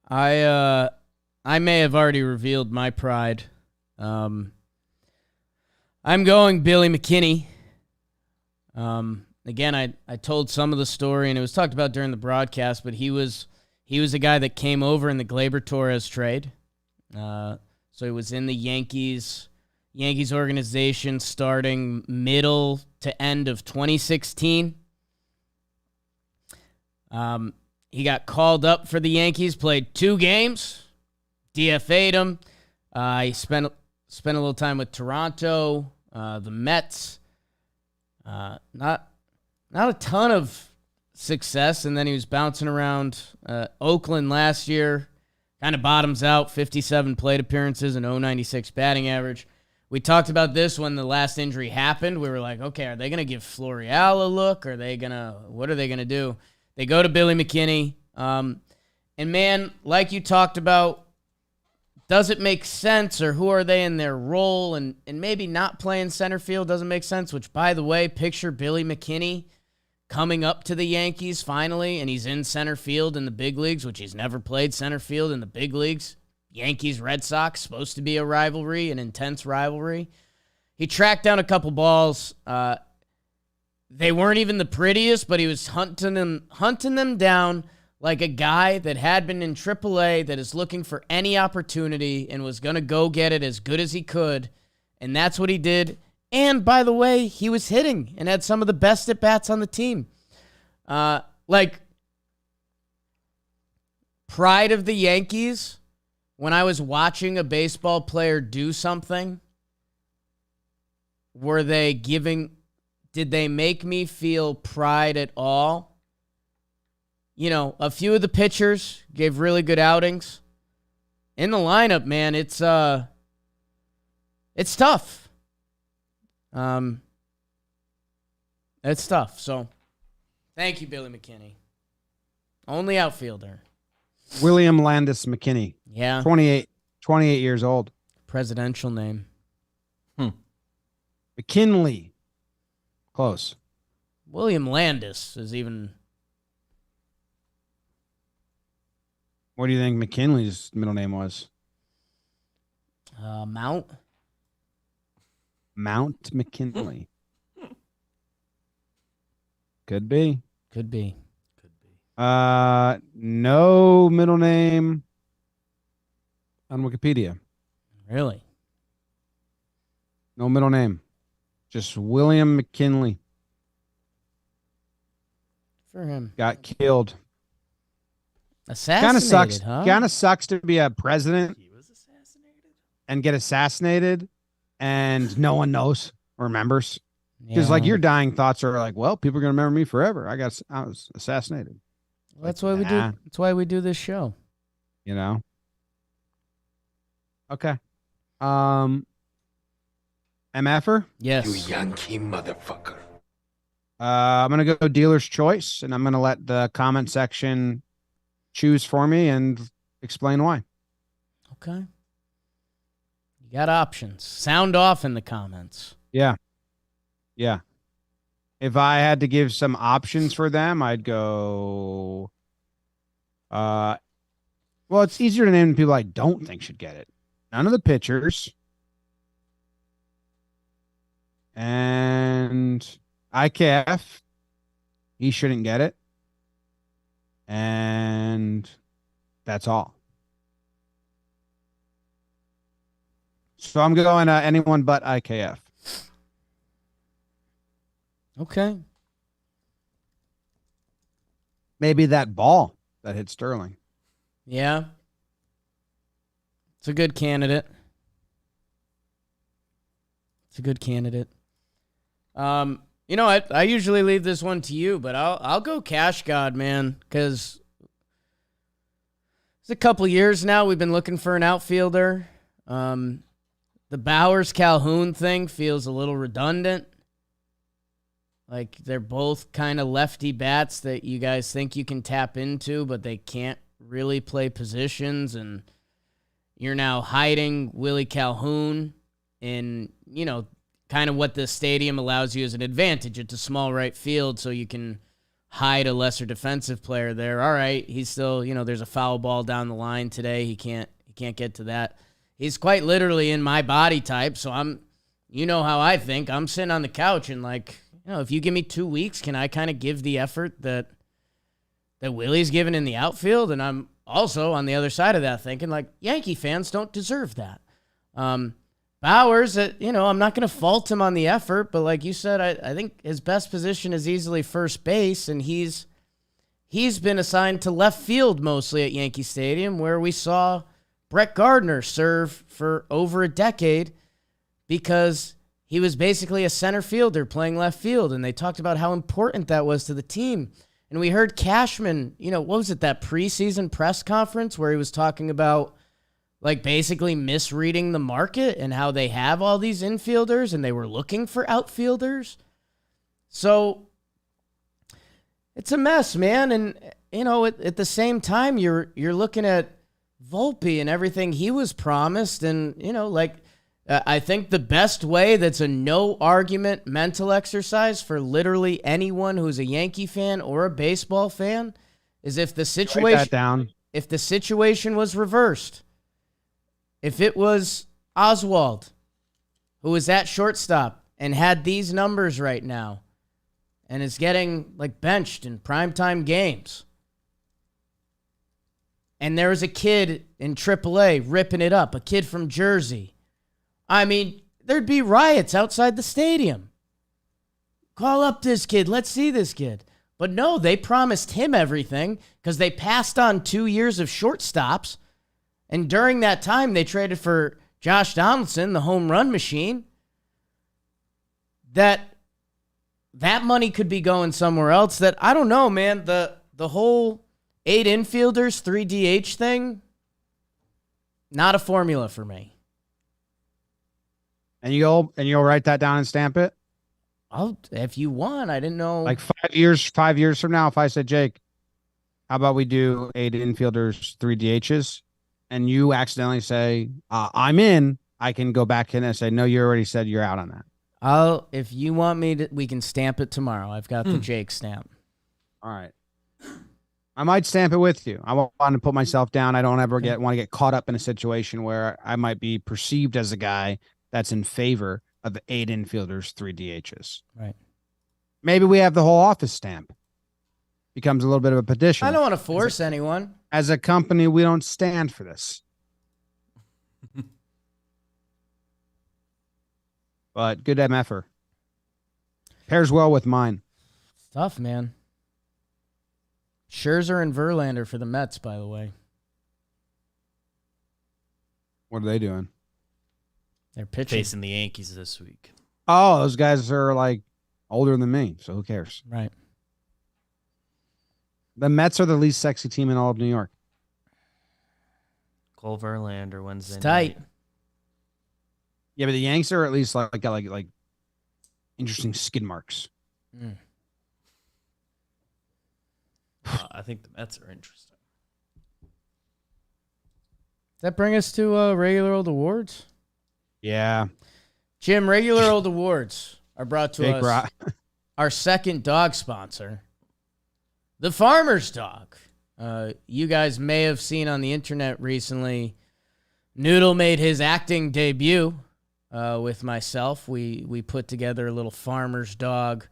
I may have already revealed my pride. I'm going Billy McKinney. Again, I told some of the story, and it was talked about during the broadcast, but he was a guy that came over in the Gleyber Torres trade. So he was in the Yankees organization starting middle to end of 2016. He got called up for the Yankees, played 2 games, DFA'd him. He spent a little time with Toronto, the Mets. Not a ton of success, and then he was bouncing around Oakland last year. Kind of bottoms out, 57 plate appearances and 0.96 batting average. We talked about this when the last injury happened. We were like, okay, are they going to give Florial a look? What are they going to do? They go to Billy McKinney. And man, like you talked about, does it make sense, or who are they in their role? And maybe not playing center field doesn't make sense, which, by the way, picture Billy McKinney coming up to the Yankees finally, and he's in center field in the big leagues, which he's never played center field in the big leagues. Yankees, Red Sox, supposed to be a rivalry, an intense rivalry. He tracked down a couple balls. They weren't even the prettiest, but he was hunting them down like a guy that had been in AAA that is looking for any opportunity and was going to go get it as good as he could. And that's what he did. And by the way, he was hitting and had some of the best at-bats on the team. Like, pride of the Yankees, when I was watching a baseball player do something, did they make me feel pride at all? You know, a few of the pitchers gave really good outings. In the lineup, man, it's tough. It's tough. So, thank you, Billy McKinney. Only outfielder. William Landis McKinney. Yeah. 28 years old. Presidential name. McKinley. Close. William Landis is even... What do you think McKinley's middle name was? Mount McKinley. Could be. No middle name on Wikipedia. Really? No middle name. Just William McKinley. For him. Got killed. Assassinated, Kind of sucks. huh? Kind of sucks to be a president He was assassinated? and get assassinated and no one knows or remembers. Because Yeah. like your dying thoughts are like, well, people are gonna remember me forever. I was assassinated. Well, that's why we do. Nah. That's why we do this show. You know. Okay. MFer? Yes. You Yankee motherfucker. I'm gonna go dealer's choice, and I'm gonna let the comment section choose for me and explain why. Okay. You got options. Sound off in the comments. Yeah. If I had to give some options for them, I'd go Well, it's easier to name the people I don't think should get it. None of the pitchers. And IKF, he shouldn't get it. And that's all. So I'm going anyone but IKF. Okay. Maybe that ball that hit Sterling. Yeah. It's a good candidate. I usually leave this one to you, but I'll go Cash God, man, because it's a couple years now we've been looking for an outfielder. The Bowers-Calhoun thing feels a little redundant. Like, they're both kind of lefty bats that you guys think you can tap into, but they can't really play positions, and you're now hiding Willie Calhoun in, kind of what the stadium allows you as an advantage. It's a small right field, so you can hide a lesser defensive player there. All right, he's still, there's a foul ball down the line today. He can't get to that. He's quite literally in my body type, so I'm, how I think. I'm sitting on the couch and if you give me 2 weeks, can I kind of give the effort that Willie's given in the outfield? And I'm also on the other side of that thinking, Yankee fans don't deserve that. Bowers, I'm not going to fault him on the effort, but like you said, I think his best position is easily first base, and he's been assigned to left field mostly at Yankee Stadium, where we saw Brett Gardner serve for over a decade because he was basically a center fielder playing left field, and they talked about how important that was to the team. And we heard Cashman, what was it, that preseason press conference where he was talking about basically misreading the market and how they have all these infielders and they were looking for outfielders. So it's a mess, man. And, at the same time, you're looking at Volpe and everything he was promised. And, I think the best way that's a no argument mental exercise for literally anyone who's a Yankee fan or a baseball fan is if the situation was reversed. If it was Oswald, who was at shortstop and had these numbers right now and is getting benched in primetime games, and there was a kid in AAA ripping it up, a kid from Jersey, there'd be riots outside the stadium. Call up this kid. Let's see this kid. But no, they promised him everything because they passed on 2 years of shortstops. And during that time, they traded for Josh Donaldson, the home run machine. That money could be going somewhere else. That, I don't know, man. The whole 8 infielders, 3 DH thing, not a formula for me. And you'll write that down and stamp it? If you want. I didn't know. 5 years from now, if I said, Jake, how about we do 8 infielders, 3 DHs? And you accidentally say, I'm in, I can go back in and say, no, you already said you're out on that. If you want me to, we can stamp it tomorrow. I've got the Jake stamp. All right. I might stamp it with you. I won't want to put myself down. I don't ever want to get caught up in a situation where I might be perceived as a guy that's in favor of 8 infielders, 3 DHs. Right. Maybe we have the whole office stamp. Becomes a little bit of a petition. I don't want to force anyone. As a company, we don't stand for this. But good MFer. Pairs well with mine. It's tough, man. Scherzer and Verlander for the Mets, by the way. What are they doing? They're pitching. Facing the Yankees this week. Oh, those guys are older than me, so who cares? Right. The Mets are the least sexy team in all of New York. Cole Verlander Wednesday It's tight. night. Yeah, but the Yanks are at least got interesting skid marks. I think the Mets are interesting. Does that bring us to regular old awards? Yeah. Jim, regular old awards are brought to Jake us. Our second dog sponsor, the Farmer's Dog. You guys may have seen on the internet recently, Noodle made his acting debut with myself. We put together a little farmer's dog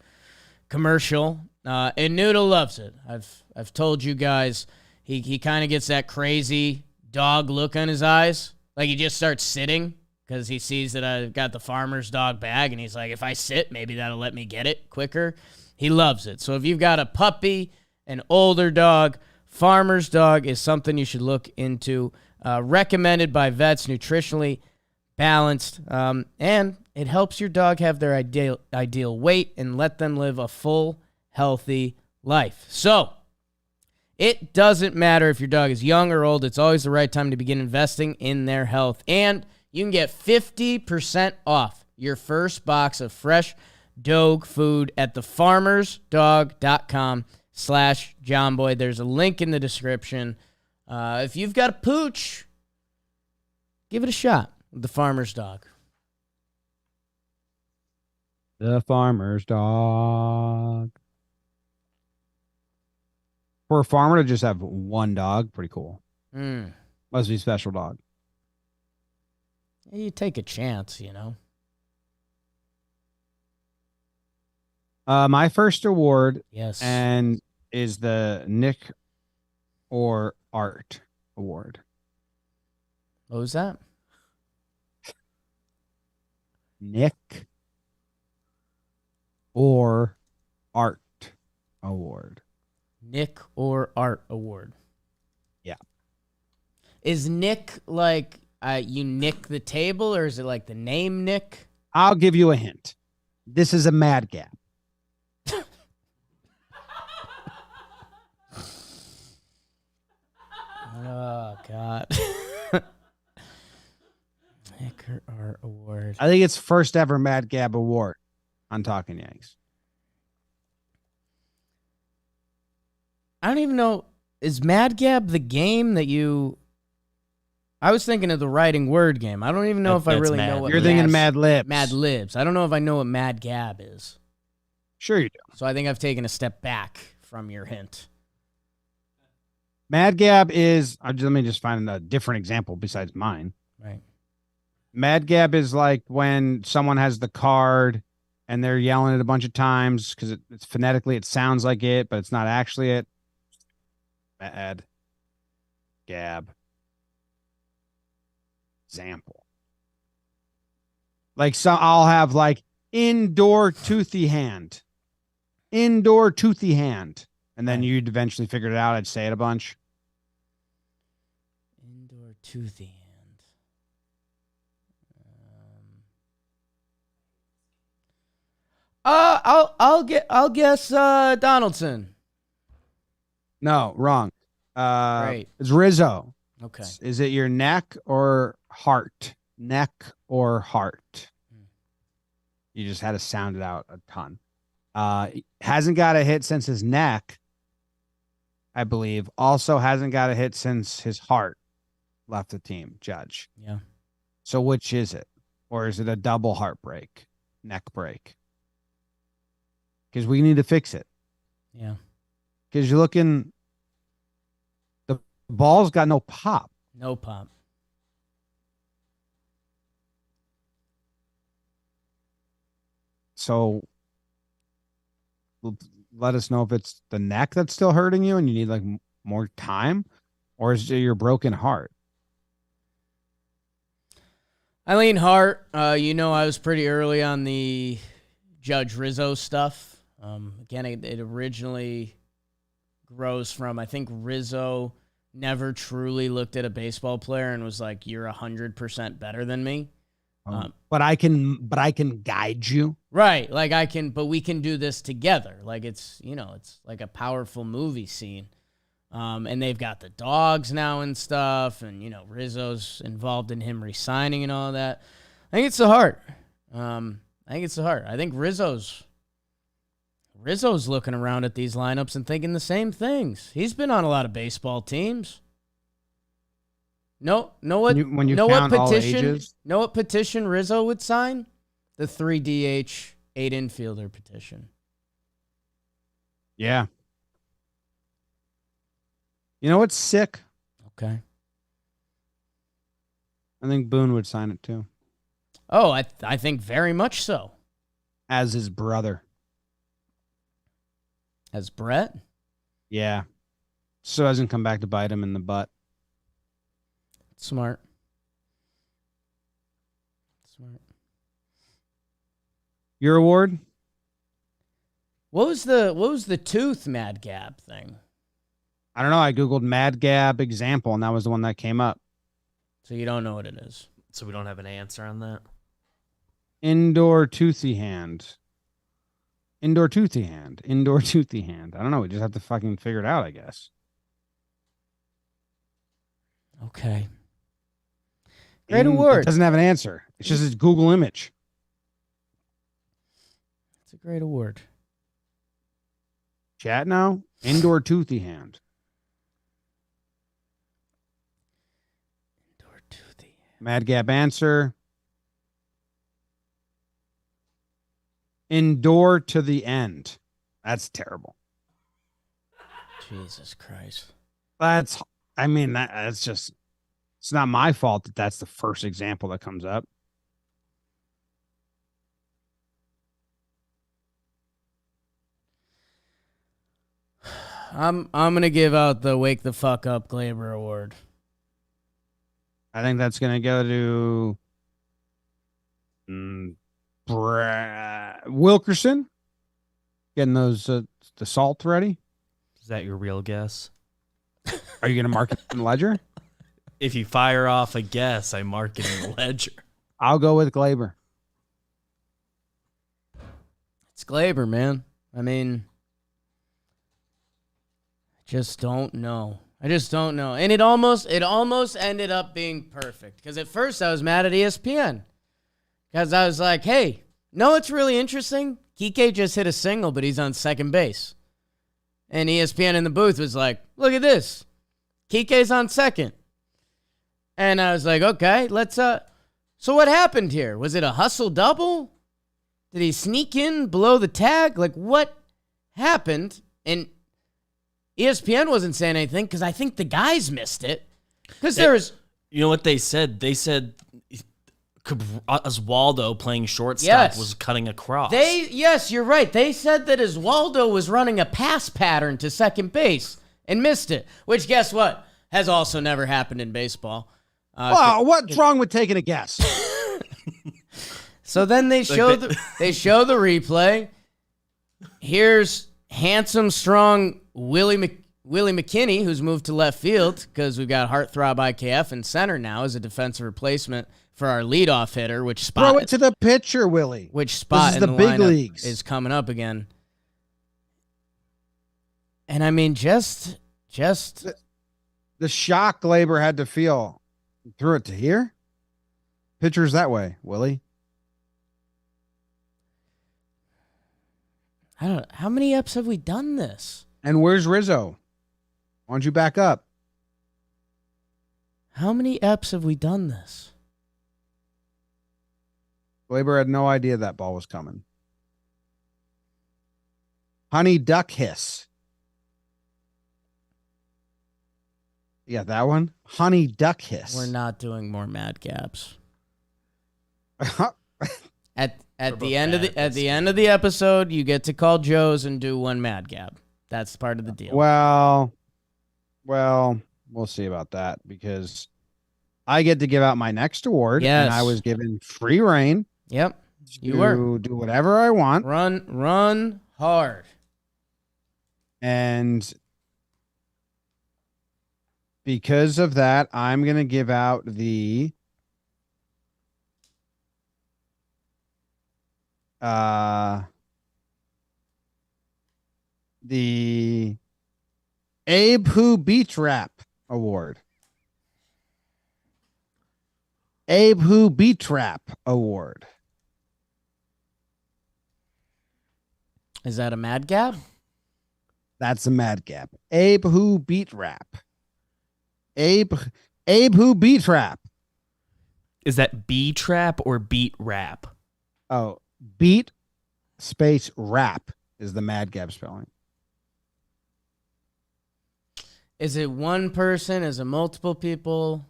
commercial, and Noodle loves it. I've told you guys, he kind of gets that crazy dog look on his eyes. Like he just starts sitting because he sees that I've got the farmer's dog bag, and he's like, if I sit, maybe that'll let me get it quicker. He loves it. So if you've got a puppy, an older dog, farmer's dog is something you should look into. Recommended by vets, nutritionally balanced, and it helps your dog have their ideal weight and let them live a full, healthy life. So it doesn't matter if your dog is young or old. It's always the right time to begin investing in their health. And you can get 50% off your first box of fresh dog food at thefarmersdog.com/JohnBoy. There's a link in the description. If you've got a pooch, give it a shot with the farmer's dog. The farmer's dog. For a farmer to just have one dog, pretty cool. Must be a special dog. You take a chance, you know. My first award, Yes, and is the Nick or Art Award. what was that? Nick or Art Award. Nick or Art Award. Yeah. Is Nick like you nick the table, or is it like the name Nick? I'll give you a hint. This is a mad gap. Oh, God. Nick or Art Award. I think it's first ever Mad Gab Award on Talking Yanks. I don't even know. Is Mad Gab the game that you... I was thinking of the writing word game. I don't even know if I really know what... You're thinking Mad Libs. Mad Libs. I don't know if I know what Mad Gab is. Sure you do. So I think I've taken a step back from your hint. Mad Gab is... let me just find a different example besides mine. Right. Mad Gab is like when someone has the card and they're yelling it a bunch of times because it's phonetically, it sounds like it, but it's not actually it. Mad Gab. Example. Like, so I'll have like indoor toothy hand. Indoor toothy hand. And then you'd eventually figure it out. I'd say it a bunch. Indoor toothy hand. I'll guess Donaldson. No, wrong. Right. It's Rizzo. Okay. Is it your neck or heart? Neck or heart? You just had to sound it out a ton. Hasn't got a hit since his neck, I believe. Also hasn't got a hit since his heart left the team, Judge. Yeah. So which is it? Or is it a double heartbreak, neck break? Because we need to fix it. Yeah. Because you're looking, the ball's got no pop. No pop. So let us know if it's the neck that's still hurting you and you need like more time, or is it your broken heart? I lean heart. I was pretty early on the Judge Rizzo stuff. Again, it originally grows from, I think Rizzo never truly looked at a baseball player and was like, you're 100% better than me. But I can guide you. Right. Like but we can do this together. Like it's like a powerful movie scene. And they've got the dogs now and stuff. And, Rizzo's involved in him resigning and all that. I think it's the heart. I think Rizzo's looking around at these lineups and thinking the same things. He's been on a lot of baseball teams. Know what petition Rizzo would sign? The 3 DH, 8 infielder petition. Yeah. You know what's sick? Okay. I think Boone would sign it too. Oh, I think very much so. As his brother. As Brett? Yeah. So doesn't come back to bite him in the butt. Smart. Your award? What was the tooth Mad Gab thing? I don't know. I Googled Mad Gab example, and that was the one that came up. So you don't know what it is. So we don't have an answer on that? Indoor toothy hand. Indoor toothy hand. Indoor toothy hand. I don't know. We just have to fucking figure it out, I guess. Okay. Great award. It doesn't have an answer. It's just a Google image. It's a great award. Chat now. Indoor toothy hand. Indoor toothy hand. Mad Gab answer. Endure to the end. That's terrible. Jesus Christ. That's just, it's not my fault that that's the first example that comes up. I'm gonna give out the Wake the Fuck Up Gleyber Award. I think that's gonna go to Wilkerson, getting those the salt ready. Is that your real guess? Are you gonna mark it in the ledger? If you fire off a guess, I mark it in the ledger. I'll go with Gleyber. It's Gleyber, man. I mean, just don't know. I just don't know. And it almost ended up being perfect. Because at first I was mad at ESPN. Because I was like, hey, no, it's really interesting. Kike just hit a single, but he's on second base. And ESPN in the booth was like, look at this. Kike's on second. And I was like, okay, let's, so what happened here? Was it a hustle double? Did he sneak in below the tag? Like, what happened? And ESPN wasn't saying anything because I think the guys missed it. Because there was... You know what they said? They said Oswaldo playing shortstop was cutting across. Yes, you're right. They said that Oswaldo was running a pass pattern to second base and missed it. Which, guess what? Has also never happened in baseball. What's wrong with taking a guess? So then they show the replay. Here's handsome, strong Willie McKinney, who's moved to left field because we've got Heartthrob IKF in center now as a defensive replacement for our leadoff hitter. Which spot? Throw it to the pitcher, Willie. Which spot this is in the the big lineup leagues is coming up again? And I mean, just the shock Gleyber had to feel. Threw it to here. Pitcher's that way, Willie. I don't know. How many eps have we done this? And where's Rizzo? Why don't you back up? How many eps have we done this? Gleyber had no idea that ball was coming. Honey duck hiss. You got that one? Honey duck hiss. We're not doing more Mad Gaps. At the end of the episode, you get to call Joe's and do one Mad Gab. That's part of the deal. Well, we'll see about that because I get to give out my next award. Yes. And I was given free reign. Yep. You were. Do whatever I want. Run hard. And because of that, I'm going to give out the Abe Who Beat Rap Award. Abe Who Beat Rap Award. Is that a Mad Gab? That's a Mad Gab. Abe Who Beat Rap. Abe Who Beat Rap. Is that B trap or beat rap? Oh, beat space rap is the Mad Gab spelling. Is it one person? Is it multiple people?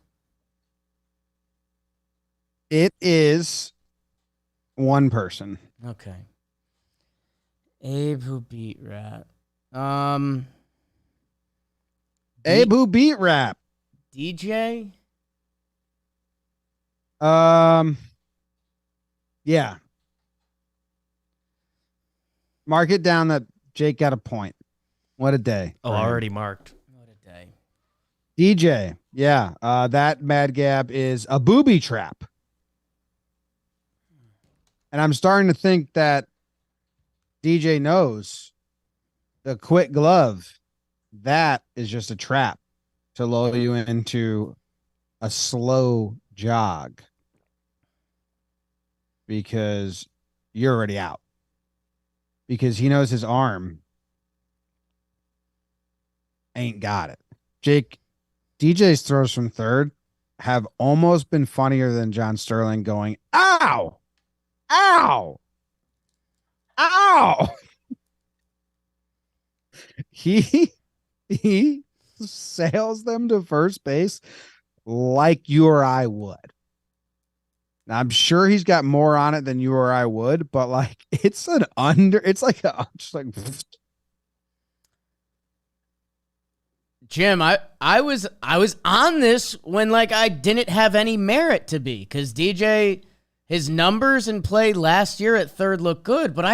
It is one person. Okay. Abe who beat Rat. Abe who beat Rap. DJ? Yeah. Mark it down that Jake got a point. What a day. Oh, already marked. What a day. DJ. Yeah. That Mad Gab is a booby trap. And I'm starting to think that DJ knows the quick glove. That is just a trap to lull you into a slow jog because you're already out. Because he knows his arm ain't got it. Jake, DJ's throws from third have almost been funnier than John Sterling going, ow, ow, ow. He sails them to first base like you or I would. Now, I'm sure he's got more on it than you or I would, but like it's like a just like Jim, I was on this when like I didn't have any merit to be because DJ, his numbers and play last year at third look good, but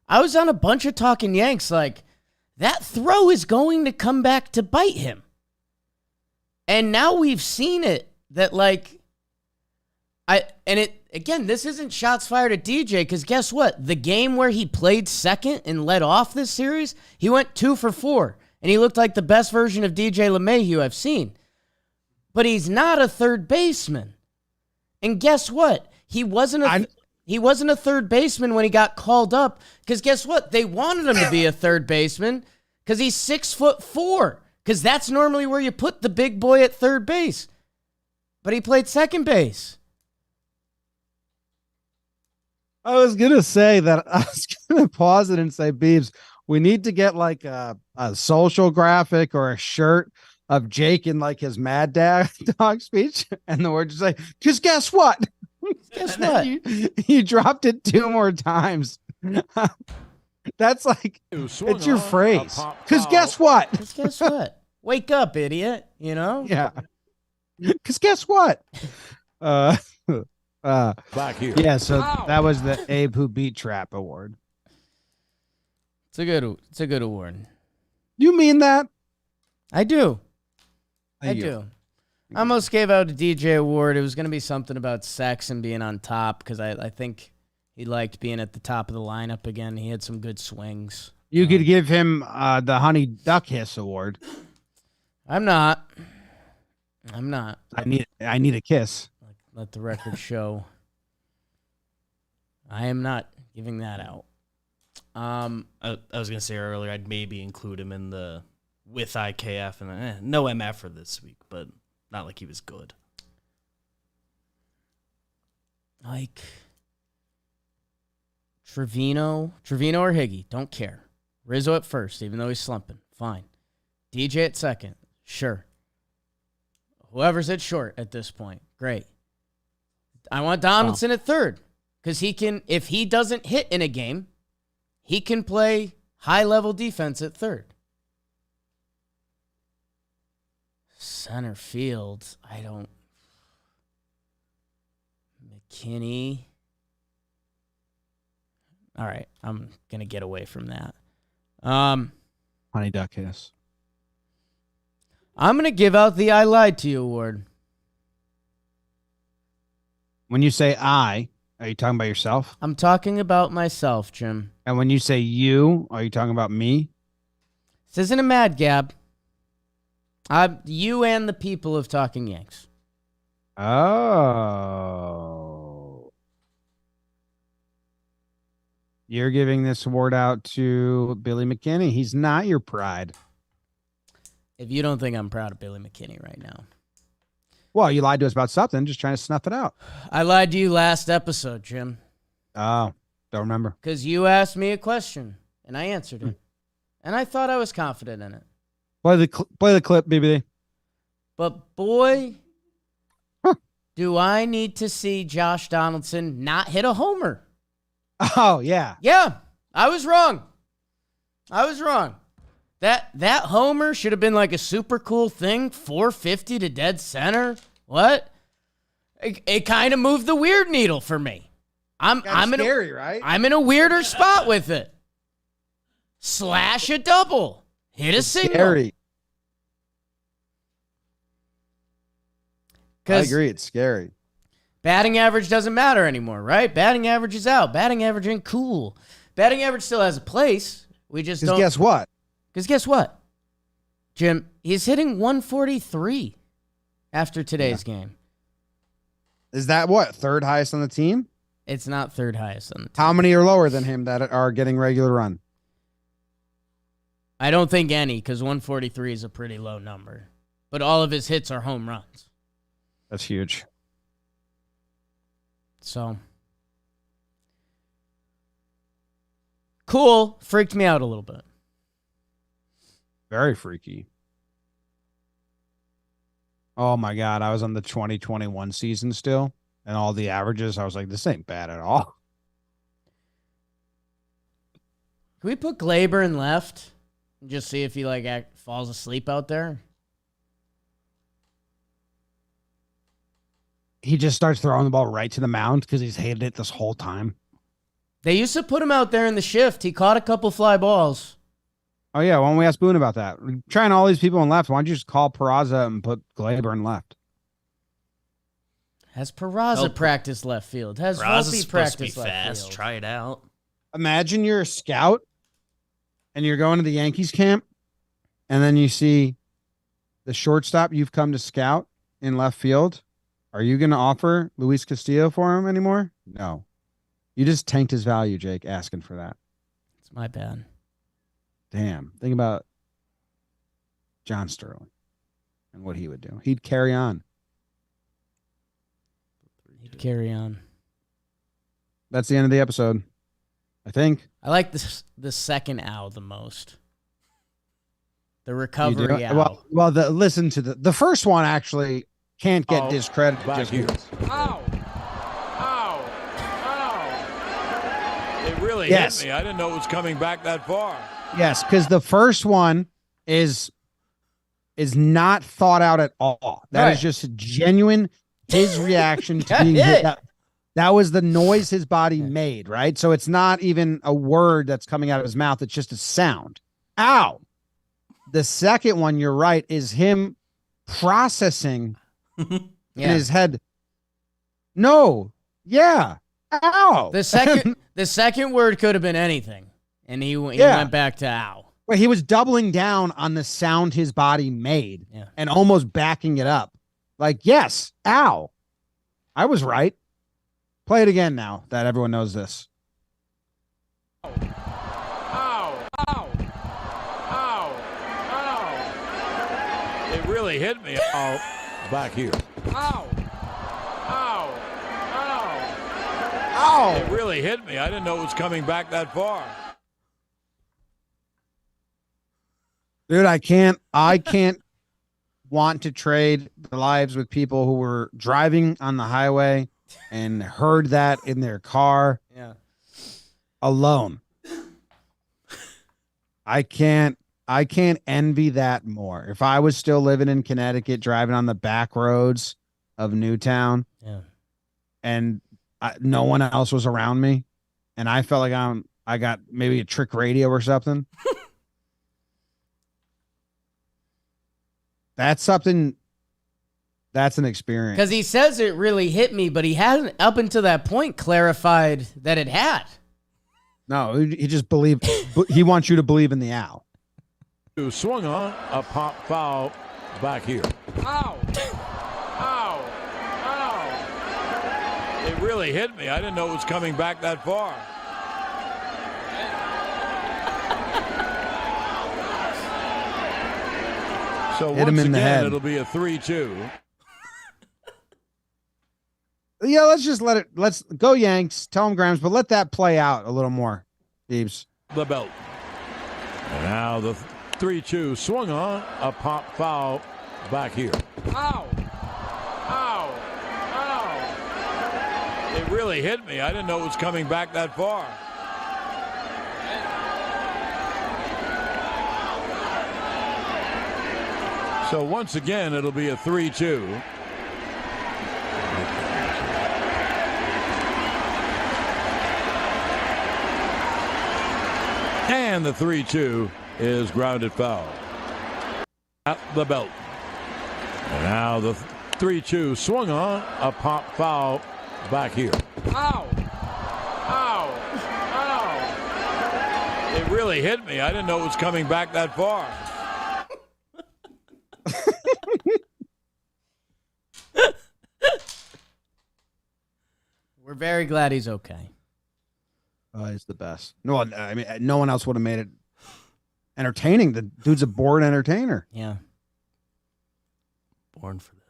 I was on a bunch of Talking Yanks like that throw is going to come back to bite him. And now we've seen it that like this isn't shots fired at DJ because guess what? The game where he played second and led off this series, he went 2 for 4. And he looked like the best version of DJ LeMahieu I've seen. But he's not a third baseman. And guess what? He wasn't a third baseman when he got called up. Because guess what? They wanted him to be a third baseman because he's 6'4". Because that's normally where you put the big boy at third base. But he played second base. I was gonna say that I was gonna pause it and say, Beebs, we need to get like a social graphic or a shirt of Jake in like his mad dog speech. And the word just like, just guess what? Guess what? You dropped it 2 more times. That's like, it's your phrase. Because guess what? Because guess what? Wake up, idiot. You know? Yeah. Because guess what? Back here. Yeah, so that was the Abe Who Beat Trap award. It's a good award. You mean that? I do. Thank I you. do. I almost gave out a DJ award. It was going to be something about sex and being on top because I think he liked being at the top of the lineup again. He had some good swings. You could give him the Honey Duck Hiss award. I'm not. I need a kiss. Let the record show. I am not giving that out. I was going to say earlier, I'd maybe include him in the with IKF and no MFer this week, but not like he was good. Like Trevino or Higgy, don't care. Rizzo at first, even though he's slumping, fine. DJ at second, sure. Whoever's at short at this point, great. I want Donaldson at third because he can, if he doesn't hit in a game, he can play high-level defense at third. Center field, McKinney. All right, I'm going to get away from that. Honey Duck Hiss. I'm going to give out the I Lied to You award. When you say I, are you talking about yourself? I'm talking about myself, Jim. And when you say you, are you talking about me? This isn't a mad gab. You and the people of Talking Yanks. Oh. You're giving this award out to Billy McKinney. He's not your pride. If you don't think I'm proud of Billy McKinney right now. Well, you lied to us about something, just trying to snuff it out. I lied to you last episode, Jim. Oh, don't remember. Because you asked me a question, and I answered it. And I thought I was confident in it. Play the clip, BBD. But boy, do I need to see Josh Donaldson not hit a homer. Oh, yeah. Yeah, I was wrong. That homer should have been like a super cool thing, 450 to dead center. What? It kind of moved the weird needle for me. I'm scary, right? I'm in a weirder spot with it. Slash a double. Hit a single. Scary. I agree. It's scary. Batting average doesn't matter anymore, right? Batting average is out. Batting average ain't cool. Batting average still has a place. We just don't. Guess what? Because guess what, Jim? He's hitting 143 after today's game. Is that what? Third highest on the team? It's not third highest on the team. How many are lower than him that are getting regular run? I don't think any, because 143 is a pretty low number. But all of his hits are home runs. That's huge. So. Cool. Freaked me out a little bit. Very freaky. Oh, my God. I was on the 2021 season still, and all the averages, I was like, this ain't bad at all. Can we put Gleyber in left and just see if he falls asleep out there? He just starts throwing the ball right to the mound because he's hated it this whole time. They used to put him out there in the shift. He caught a couple fly balls. Oh, yeah. Why don't we ask Boone about that? We're trying all these people in left. Why don't you just call Peraza and put Gleyber in left? Has Peraza practiced left field? Has Volpe practiced left fast. field? Try it out. Imagine you're a scout and you're going to the Yankees camp, and then you see the shortstop you've come to scout in left field. Are you going to offer Luis Castillo for him anymore? No. You just tanked his value, Jake, asking for that. It's my bad. Damn. Think about John Sterling and what he would do. He'd carry on. He'd carry on. That's the end of the episode, I think. I like the second owl the most. The recovery owl. Well, listen to the first one actually can't get discredited. Just here. Ow. Ow. Ow. It really hit me. I didn't know it was coming back that far. Yes, because the first one is not thought out at all. That is just genuine, his reaction to being hit. That was the noise his body made, right? So it's not even a word that's coming out of his mouth. It's just a sound. Ow. The second one, you're right, is him processing in his head. No. Yeah. Ow. The second word could have been anything. And he went back to ow. Well, he was doubling down on the sound his body made and almost backing it up. Like, yes, ow. I was right. Play it again now that everyone knows this. Ow. Ow. Ow. Ow. It really hit me. Oh, back here. Ow. Ow. Ow. Ow. It really hit me. I didn't know it was coming back that far. Dude, I can't want to trade lives with people who were driving on the highway and heard that in their car alone. I can't envy that more. If I was still living in Connecticut, driving on the back roads of Newtown and no one else was around me and I felt like I got maybe a trick radio or something. That's something. That's an experience. Because he says it really hit me, but he hadn't, up until that point, clarified that it had. No, he just believed. He wants you to believe in the owl. Who swung on a pop foul back here. Ow. Ow. Ow. It really hit me. I didn't know it was coming back that far. So Hit him once in the again, head. it'll be a 3-2. Yeah, let's go Yanks. Tell him Grams, but let that play out a little more, Deebs. The belt. And now the 3-2 swung on, a pop foul back here. Ow! Ow! Ow! It really hit me. I didn't know it was coming back that far. So once again, it'll be a 3-2. And the 3-2 is grounded foul at the belt. And now the 3-2 swung on, a pop foul back here. Ow! Ow! Ow! It really hit me. I didn't know it was coming back that far. We're very glad he's okay. He's the best. No, I mean, no one else would have made it entertaining. The dude's a bored entertainer. Yeah. Born for